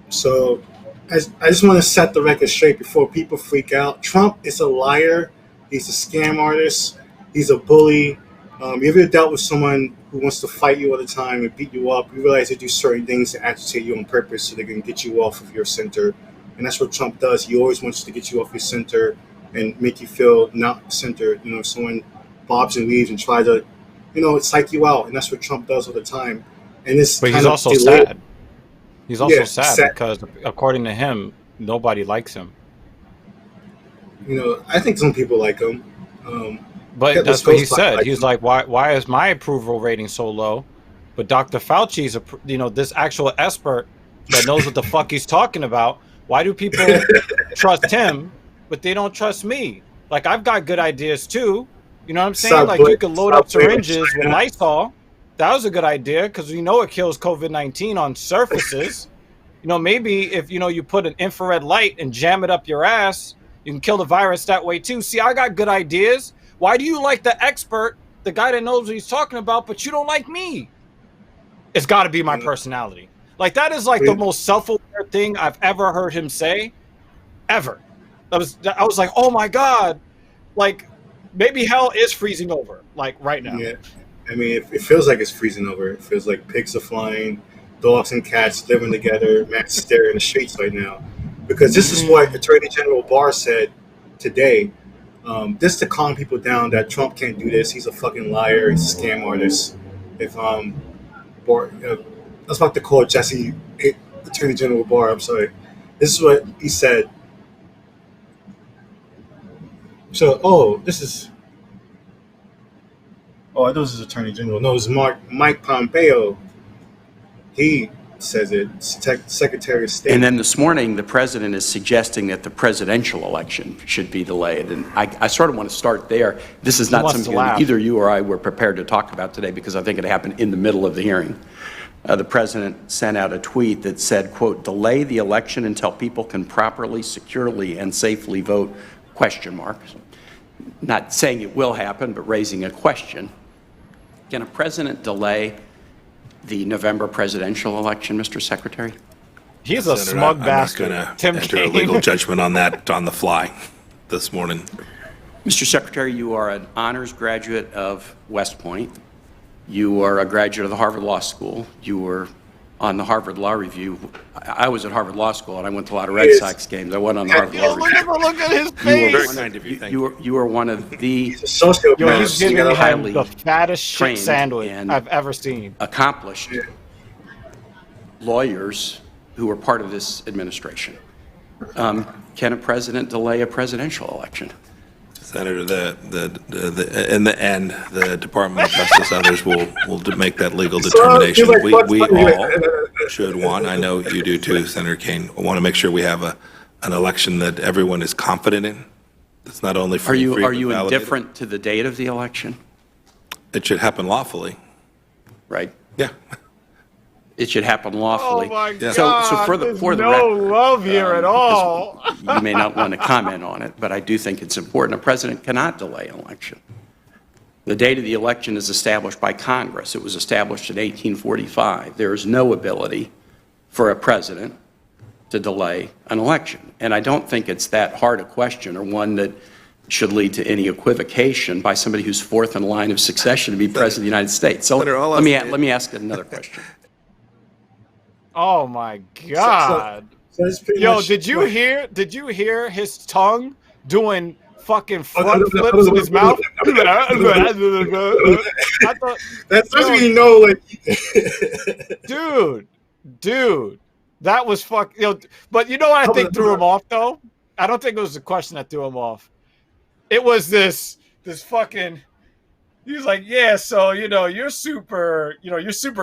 So I just want to set the record straight before people freak out. Trump is a liar. He's a scam artist. He's a bully. You ever dealt with someone who wants to fight you all the time and beat you up? You realize they do certain things to agitate you on purpose so they can get you off of your center. And that's what Trump does. He always wants to get you off your center, and make you feel not centered. You know, if someone bobs and weaves and try to, you know, psych you out, and that's what Trump does all the time. And it's But kind he's of also delayed. sad. He's also Yeah, sad because, according to him, nobody likes him. You know, I think some people like him. But that's what he said. He's like, why is my approval rating so low? But Dr. Fauci's, you know, this actual expert that knows what the fuck he's talking about. Why do people trust him, but they don't trust me? Like, I've got good ideas too. You know what I'm saying? Like, you could load up syringes with Lysol. That was a good idea because we know it kills COVID-19 on surfaces. You know, maybe if, you know, you put an infrared light and jam it up your ass, you can kill the virus that way too. See, I got good ideas. Why do you like the expert, the guy that knows what he's talking about, but you don't like me? It's got to be my personality. Like, that is like the most self-aware thing I've ever heard him say, ever. I was like, oh my God, like maybe hell is freezing over, like right now. Yeah, I mean, it feels like it's freezing over. It feels like pigs are flying, dogs and cats living together, mass hysteria in the streets right now. Because this is what Attorney General Barr said today. Just to calm people down that Trump can't do this. He's a fucking liar. He's a scam artist. If Barr, I was about to call Jesse Attorney General Barr. I'm sorry. This is what he said. So, this is. Oh, I thought this is Attorney General. No, it's Mike Pompeo. He says it. Secretary of State. And then this morning, the president is suggesting that the presidential election should be delayed. And I sort of want to start there. This is not something that either you or I were prepared to talk about today because I think it happened in the middle of the hearing. The president sent out a tweet that said, quote, delay the election until people can properly, securely, and safely vote, ? Not saying it will happen, but raising a question. Can a president delay the November presidential election, Mr. Secretary? He's a smug bastard. I'm not Tim going to enter a legal judgment on that on the fly this morning. Mr. Secretary, you are an honors graduate of West Point. You are a graduate of the Harvard Law School. You were on the Harvard Law Review. I was at Harvard Law School, and I went to a lot of Red Sox games. I went on the Harvard Law Review. Look at his face. Very kind of you, thank you. You are one of the He's giving him the fattest shit sandwich I've ever seen. Accomplished lawyers who were part of this administration. Can a president delay a presidential election? Senator, in the end, the Department of Justice, others will make that legal determination. We all should want, I know you do too, Senator Kane, want to make sure we have an election that everyone is confident in. It's not only free. Are you indifferent to the date of the election? It should happen lawfully. Right. Yeah. It should happen lawfully. Oh my God! So for the no love here at all. You may not want to comment on it, but I do think it's important. A president cannot delay an election. The date of the election is established by Congress. It was established in 1845. There is no ability for a president to delay an election. And I don't think it's that hard a question or one that should lead to any equivocation by somebody who's fourth in line of succession to be president of the United States. So let me ask another question. Oh my God! Yo, did you hear his tongue doing fucking front flips in his mouth? That's what you know, like, dude, that was but you know what I think threw him off though? I don't think it was the question that threw him off. It was this fucking. He was like, yeah, so, you're super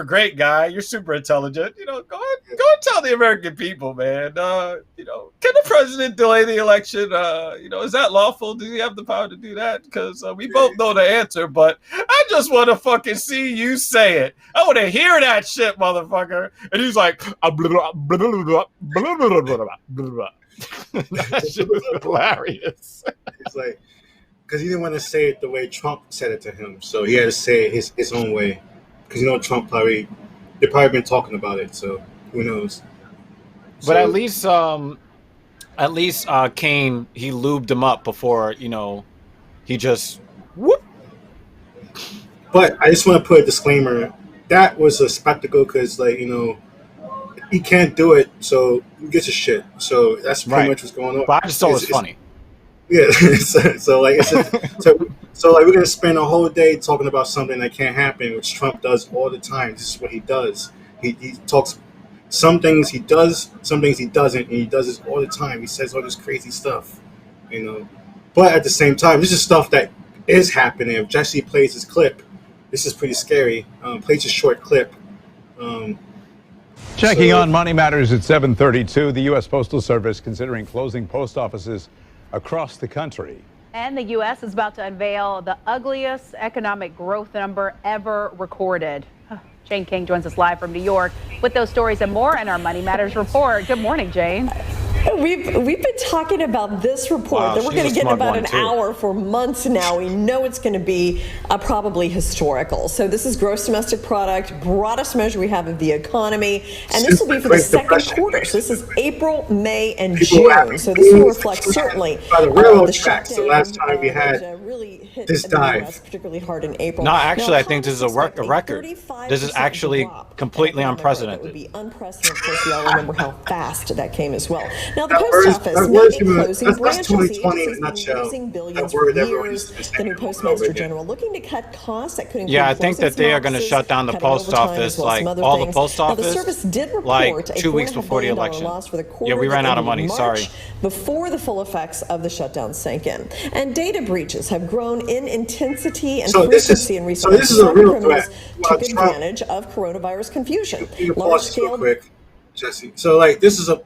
great guy. You're super intelligent. Go and tell the American people, man. Can the president delay the election? Is that lawful? Does he have the power to do that? Because we both know the answer, but I just want to fucking see you say it. I want to hear that shit, motherfucker. And he's like, that shit was hilarious. It's like, because he didn't want to say it the way Trump said it to him, so he had to say it his own way. Because Trump they've probably been talking about it, so who knows? But at least Kane, he lubed him up before he just whoop. But I just want to put a disclaimer: that was a spectacle because, he can't do it, so who gives a shit? So that's pretty much what's going on. But I just thought it was funny. Yeah. So like it's so like we're gonna spend a whole day talking about something that can't happen, which Trump does all the time. This is what he does. He talks some things he does, some things he doesn't, and he does this all the time. He says all this crazy stuff, you know. But at the same time, this is stuff that is happening. If Jesse plays his clip, this is pretty scary. Plays a short clip. Checking on Money Matters at 7:32. The U.S. Postal Service considering closing post offices across the country. And the U.S. is about to unveil the ugliest economic growth number ever recorded. Jane King joins us live from New York with those stories and more in our Money Matters report. Good morning, Jane. We've been talking about this report that we're going to get in about an hour for months now. We know it's going to be probably historical. So this is gross domestic product, broadest measure we have of the economy, and this will be for the second quarter. So this is April, May, and June. So this will reflect certainly the tracks. The last time we had this dive, particularly hard in April. No, actually, I think this is a record. This is actually completely unprecedented. It would be unprecedented. Of course, we all remember how fast that came as well. Now, the post office may be closing branches. The agency has been losing billions for years. The new postmaster general looking to cut costs that could include I think that they are going to shut down the post office, like all the post office, the service did report like 2 weeks before the election. Yeah, we ran out of money. Sorry. Before the full effects of the shutdown sank in, and data breaches have grown in intensity and frequency in recent months. So this is a real threat. Took advantage of coronavirus confusion. Large scale. Quick, Jesse. So like this is an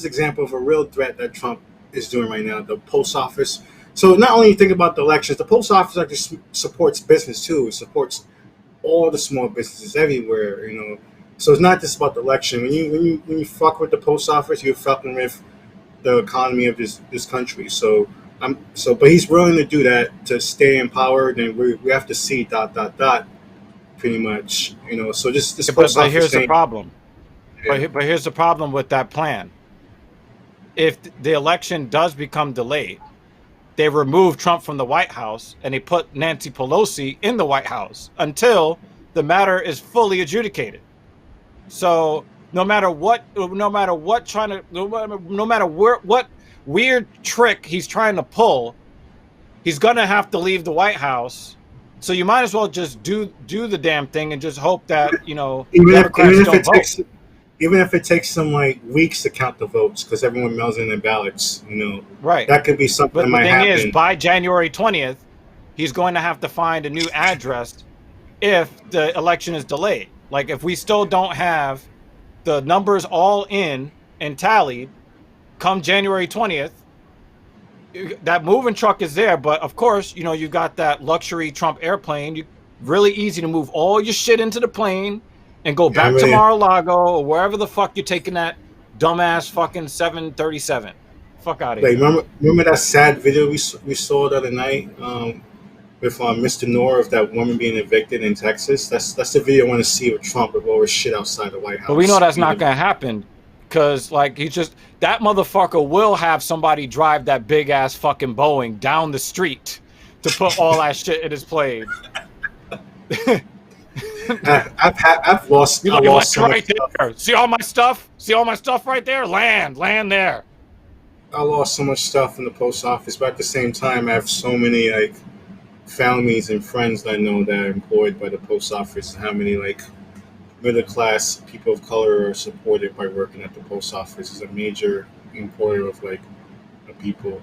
example of a real threat that Trump is doing right now. The post office. So not only think about the elections, the post office actually supports business too. It supports all the small businesses everywhere. You know. So it's not just about the election. When you fuck with the post office, you're fucking with the economy of this country. So but he's willing to do that to stay in power. Then we have to see ... Pretty much, you know. So this but here's the problem. Yeah. But here's the problem with that plan. If the election does become delayed, they remove Trump from the White House and they put Nancy Pelosi in the White House until the matter is fully adjudicated. So no matter what weird trick he's trying to pull, he's gonna have to leave the White House. So you might as well just do the damn thing and just hope that, you know, even if it takes some like weeks to count the votes because everyone mails in their ballots, you know. Right. That could be something that might happen. But the thing is, by January 20th, he's going to have to find a new address if the election is delayed. Like if we still don't have the numbers all in and tallied come January 20th, that moving truck is there, but of course, you know, you got that luxury Trump airplane. You really easy to move all your shit into the plane and go back to Mar-a-Lago or wherever the fuck you're taking that dumbass fucking 737. Fuck out of here. Remember that sad video we saw the other night with Mr. Noor of that woman being evicted in Texas? That's the video I want to see with Trump with all his shit outside the White House. But we know that's not gonna happen. Because, like, that motherfucker will have somebody drive that big ass fucking Boeing down the street to put all that shit in his plane. I've lost so much right stuff. There. See all my stuff? See all my stuff right there? Land there. I lost so much stuff in the post office, but at the same time, I have so many like families and friends that I know that are employed by the post office, and how many like middle class people of color are supported by working at the post office. Is a major employer of like people.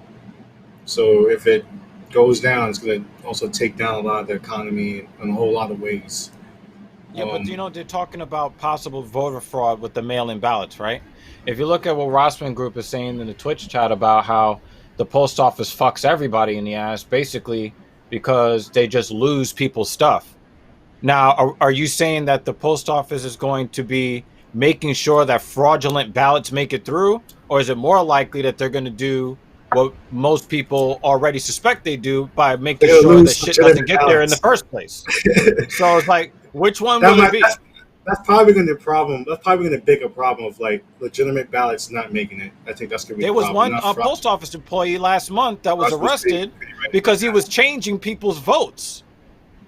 So if it goes down, it's going to also take down a lot of the economy in a whole lot of ways. Yeah, but you know, they're talking about possible voter fraud with the mail-in ballots, right? If you look at what Rossman Group is saying in the Twitch chat about how the post office fucks everybody in the ass, basically because they just lose people's stuff. Now, are you saying that the post office is going to be making sure that fraudulent ballots make it through? Or is it more likely that they're going to do what most people already suspect they do by making sure that shit doesn't get there in the first place? So it's like, which one will it be? That's probably going to be a problem. That's probably going to be a bigger problem of like legitimate ballots not making it. I think that's going to be. There was one post office employee last month that was arrested because he was changing people's votes.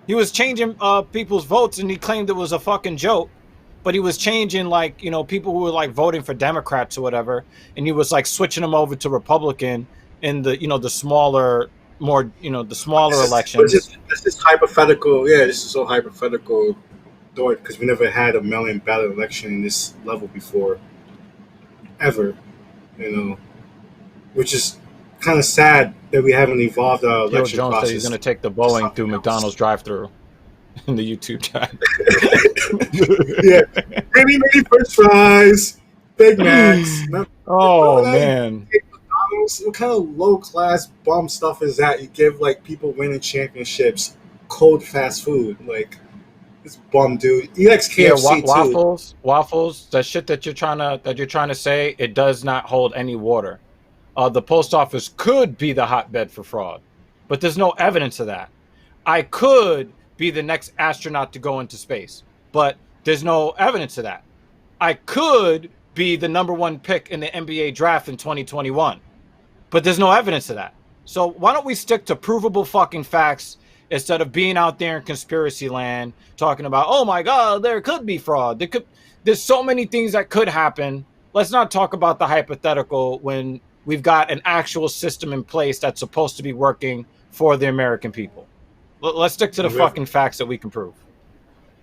He was changing people's votes, and he claimed it was a fucking joke. But he was changing, like, you know, people who were like voting for Democrats or whatever, and he was like switching them over to Republican in the the smaller, more the smaller elections. This is hypothetical. Yeah, this is so hypothetical, because we never had a mail-in ballot election in this level before, ever. Which is kind of sad that we haven't evolved our Gil election Jones process. said he's going to take the Boeing through McDonald's drive-through in the YouTube chat. Yeah, many French fries, Big Macs. Oh man. What kind of low-class bum stuff is that? You give like people winning championships cold fast food, like this bum dude. He likes KFC too. Waffles. That shit that you're trying to say, it does not hold any water. The post office could be the hotbed for fraud, but there's no evidence of that. I could be the next astronaut to go into space, but there's no evidence of that. I could be the #1 pick in the NBA draft in 2021. But there's no evidence of that. So why don't we stick to provable fucking facts instead of being out there in conspiracy land talking about, oh my God, there could be fraud. There's so many things that could happen. Let's not talk about the hypothetical when we've got an actual system in place that's supposed to be working for the American people. Let's stick to the fucking facts that we can prove.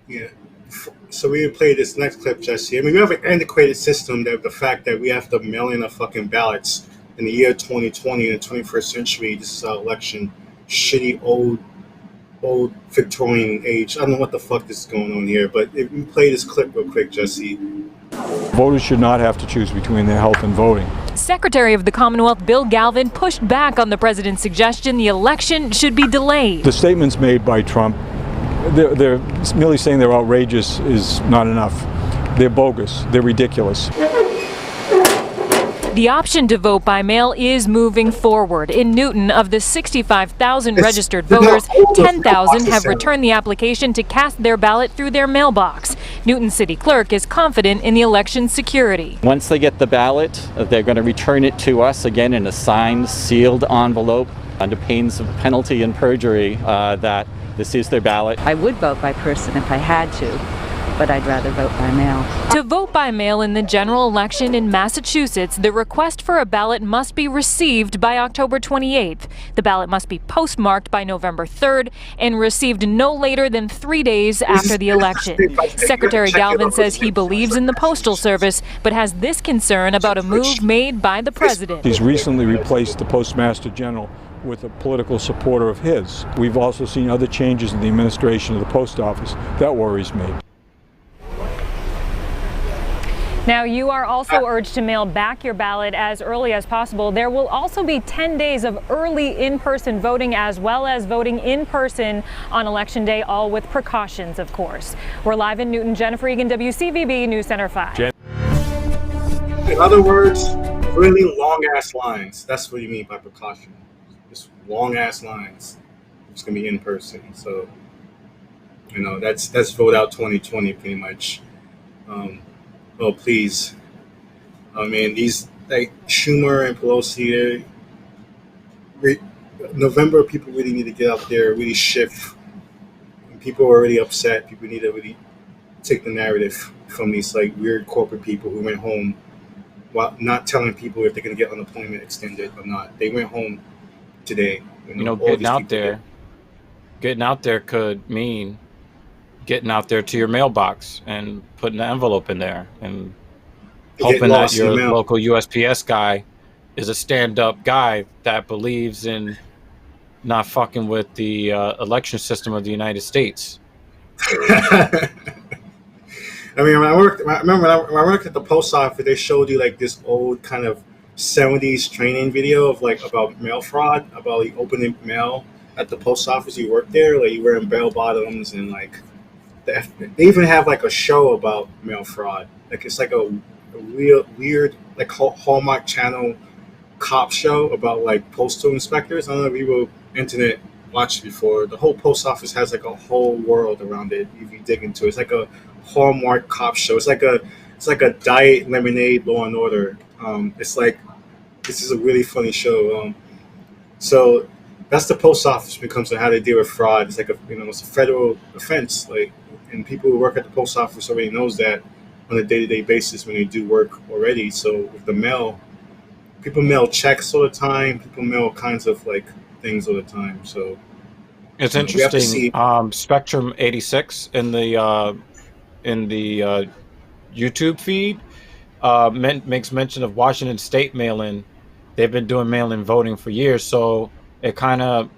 Yeah. So we play this next clip, Jesse. I mean, we have an antiquated system that the fact that we have to mail in our fucking ballots in the year 2020, in the 21st century. This is our election. Shitty old Victorian age. I don't know what the fuck is going on here, but if we play this clip real quick, Jesse. Voters should not have to choose between their health and voting. Secretary of the Commonwealth Bill Galvin pushed back on the president's suggestion the election should be delayed. The statements made by Trump, they're merely saying they're outrageous is not enough. They're bogus. They're ridiculous. The option to vote by mail is moving forward. In Newton, of the 65,000 registered voters, 10,000 have returned the application to cast their ballot through their mailbox. Newton City Clerk is confident in the election's security. Once they get the ballot, they're going to return it to us again in a signed, sealed envelope under pains of penalty and perjury that this is their ballot. I would vote by person if I had to, but I'd rather vote by mail. To vote by mail in the general election in Massachusetts, the request for a ballot must be received by October 28th. The ballot must be postmarked by November 3rd and received no later than 3 days after the election. Secretary Galvin says he believes in the Postal Service, but has this concern about a move made by the president. He's recently replaced the Postmaster General with a political supporter of his. We've also seen other changes in the administration of the post office. That worries me. Now, you are also urged to mail back your ballot as early as possible. There will also be 10 days of early in-person voting as well as voting in person on Election Day, all with precautions, of course. We're live in Newton. Jennifer Egan, WCVB News Center 5. In other words, really long-ass lines. That's what you mean by precaution. Just long-ass lines. It's going to be in person. So, that's vote out 2020 pretty much. Oh, please. I mean, these, like, Schumer and Pelosi, November, people really need to get out there, really shift. People are already upset. People need to really take the narrative from these, like, weird corporate people who went home while not telling people if they're going to get unemployment extended or not. They went home today. Getting out there could mean getting out there to your mailbox and putting an envelope in there and hoping that your local USPS guy is a stand-up guy that believes in not fucking with the election system of the United States. I mean, when I worked at the post office, they showed you like this old kind of 70s training video of like about mail fraud, about like opening mail at the post office. You work there, like you wearing bell bottoms and like they even have like a show about mail fraud. Like it's like a real weird like Hallmark Channel cop show about like postal inspectors. I don't know if you will internet watched before. The whole post office has like a whole world around it. If you dig into it, it's like a Hallmark cop show. It's like a Diet Lemonade Law and Order. It's like this is a really funny show. So that's the post office when it comes to how they deal with fraud. It's like it's a federal offense. Like, and people who work at the post office already knows that on a day-to-day basis when they do work already. So with the mail, people mail checks all the time. People mail all kinds of like things all the time. So it's we have to interesting. see. Spectrum 86 in the YouTube feed makes mention of Washington State mail-in. They've been doing mail-in voting for years, so it kind of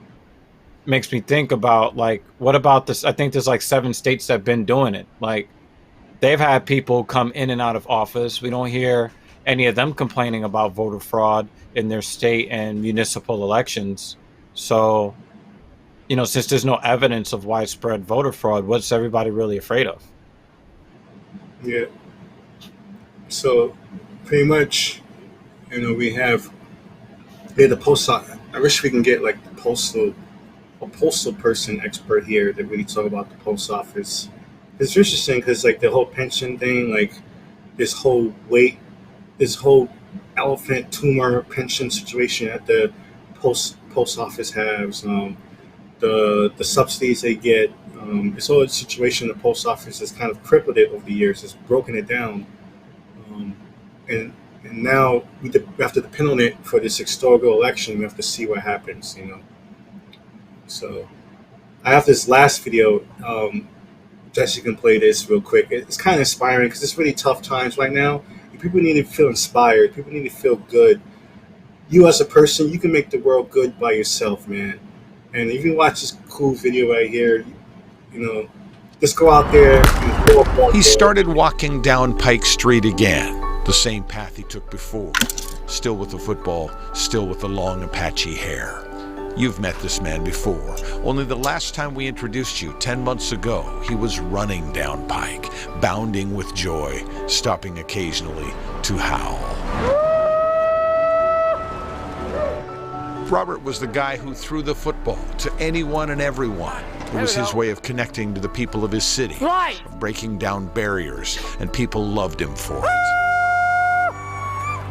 makes me think about like, what about this? I think there's like 7 states that have been doing it. Like, they've had people come in and out of office. We don't hear any of them complaining about voter fraud in their state and municipal elections. So, you know, since there's no evidence of widespread voter fraud, what's everybody really afraid of? Yeah. So pretty much, you know, we have the post. I wish we can get like a postal person expert here that really talk about the post office. It's interesting because like the whole pension thing, like this whole elephant tumor pension situation at the post office has, the subsidies they get. This whole situation the post office has kind of crippled it over the years. It's broken it down, and now we have to depend on it for this historical election. We have to see what happens, you know. So I have this last video. Jesse can play this real quick. It's kind of inspiring because it's really tough times right now. People need to feel inspired. People need to feel good. You as a person, you can make the world good by yourself, man. And if you watch this cool video right here, you know, just go out there. He started walking down Pike Street again, the same path he took before. Still with the football, still with the long Apache hair. You've met this man before. Only the last time we introduced you, 10 months ago, he was running down Pike, bounding with joy, stopping occasionally to howl. Robert was the guy who threw the football to anyone and everyone. It was his way of connecting to the people of his city, of breaking down barriers, and people loved him for it.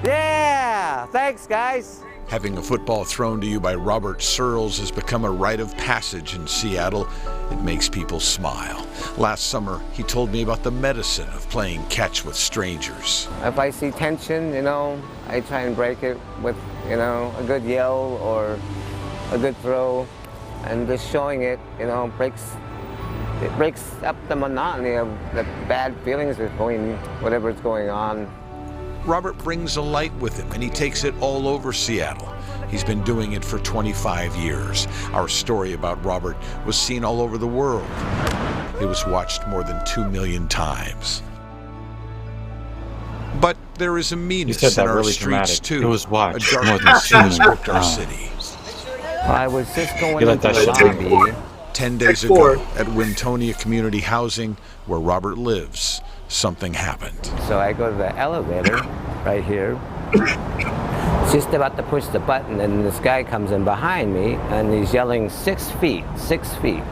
Yeah, thanks, guys. Having a football thrown to you by Robert Searles has become a rite of passage in Seattle. It makes people smile. Last summer, he told me about the medicine of playing catch with strangers. If I see tension, you know, I try and break it with, you know, a good yell or a good throw. And just showing it, you know, breaks up the monotony of the bad feelings between whatever's going on. Robert brings a light with him, and he takes it all over Seattle. He's been doing it for 25 years. Our story about Robert was seen all over the world. It was watched more than 2 million times. But there is a meanness in our streets, too. It was watched a more than darkness 2 has million gripped our city. I was just going into the lobby. 10 days ago, at Wintonia Community Housing, where Robert lives, something happened. So I go to the elevator right here. Just about to push the button, and this guy comes in behind me, and he's yelling 6 feet, 6 feet.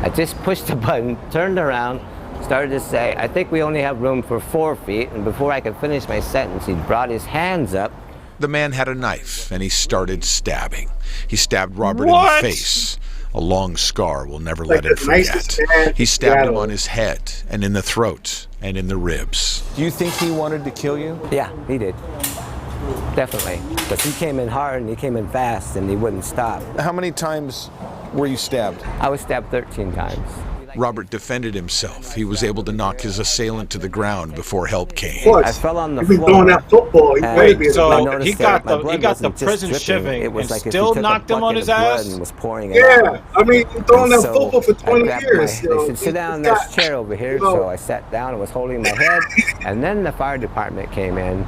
I just pushed the button, turned around, started to say, I think we only have room for 4 feet, and before I could finish my sentence, he brought his hands up. The man had a knife, and he started stabbing. He stabbed Robert in the face. A long scar will never let him forget. He stabbed him on his head, and in the throat, and in the ribs. Do you think he wanted to kill you? Yeah, he did. Definitely. But he came in hard, and he came in fast, and he wouldn't stop. How many times were you stabbed? I was stabbed 13 times. Robert defended himself. He was able to knock his assailant to the ground before help came. I fell on the floor. So he got the prison shivving and still knocked him on his ass? Yeah, I mean, you're throwing that football for 20 years. They said, sit down in this chair over here. So I sat down and was holding my head. And then the fire department came in.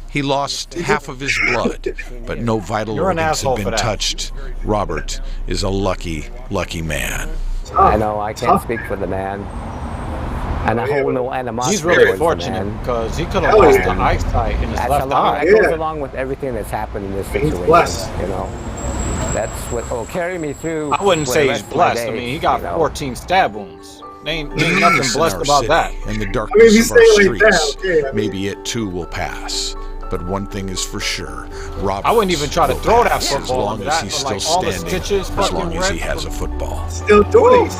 He lost half of his blood, but no vital organs have been touched. Robert is a lucky, lucky man. I know, I can't speak for the man. And I hold no animosity. He's really fortunate because he could have lost the eyesight in his left eye. That goes along with everything that's happened in this situation. He's blessed. You know, that's what will carry me through. I wouldn't say he's blessed. I mean, he got 14 stab wounds. Ain't nothing blessed about that. And the darkness of our streets, maybe it too will pass. But one thing is for sure, Robert, I wouldn't even try to throw that football. as long as he's still standing, as long as he has a football. Still doing it.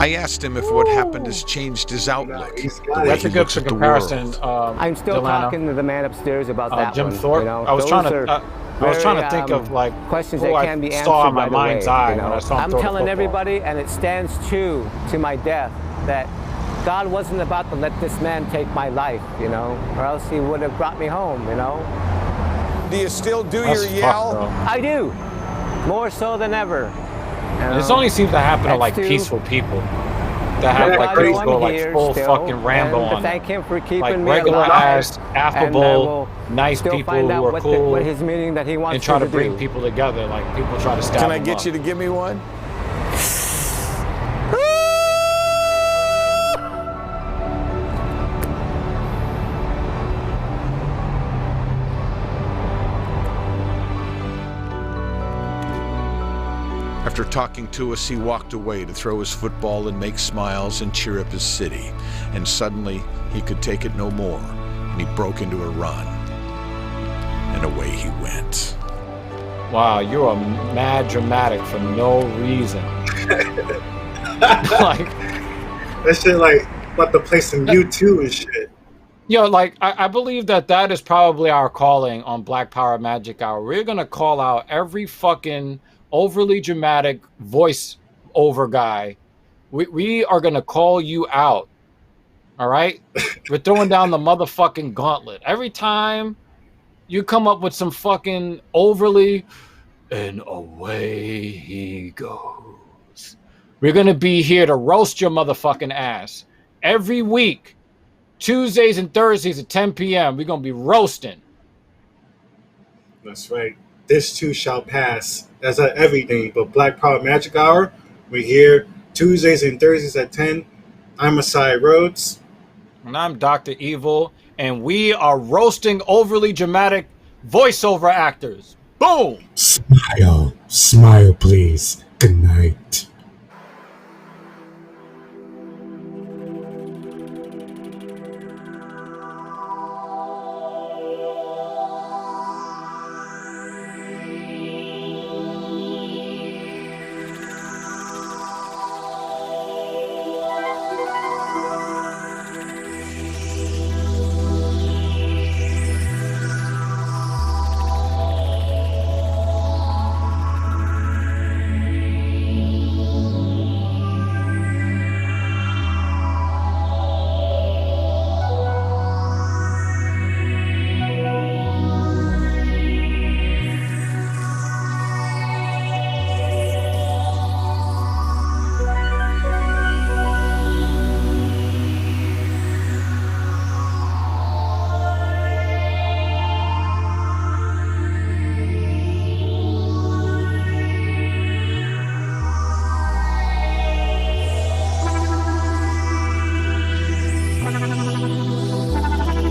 I asked him if what happened has changed his outlook. That's a good comparison. I'm still Delano. talking to the man upstairs about that Jim one. Thorpe. You know, I was those trying are to. I was trying to think of like questions who that can I be answered saw in my right mind's away, eye you know? when I saw him I'm throw the telling football. everybody, and it stands true to my death, that God wasn't about to let this man take my life, you know, or else he would have brought me home, you know. Do you still do That's your yell? fucked, I do, more so than ever. This only seems to happen to like X2. peaceful people that have like God, people I'm go like here full still, fucking Rambo and to on thank them. him for keeping Like me regular alive, ass, and I affable, will nice still people find who out are what cool what his meaning that he wants and try me to to bring do. people together. Like people try to stab Can I them get up. you to give me one? After talking to us, he walked away to throw his football and make smiles and cheer up his city. And suddenly, he could take it no more, and he broke into a run. And away he went. Wow, you're mad dramatic for no reason. Like that shit like about to play some U2 and shit. Yo, like I believe that is probably our calling on Black Power Magic Hour. We're gonna call out every fucking overly dramatic voice over guy. We are gonna call you out. All right? We're throwing down the motherfucking gauntlet. Every time you come up with some fucking overly and away he goes. We're gonna be here to roast your motherfucking ass. Every week. Tuesdays and Thursdays at 10 p.m. We're going to be roasting. That's right. This too shall pass. That's not everything, but Black Power Magic Hour. We're here Tuesdays and Thursdays at 10. I'm Asai Rhodes. And I'm Dr. Evil. And we are roasting overly dramatic voiceover actors. Boom! Smile. Smile, please. Good night.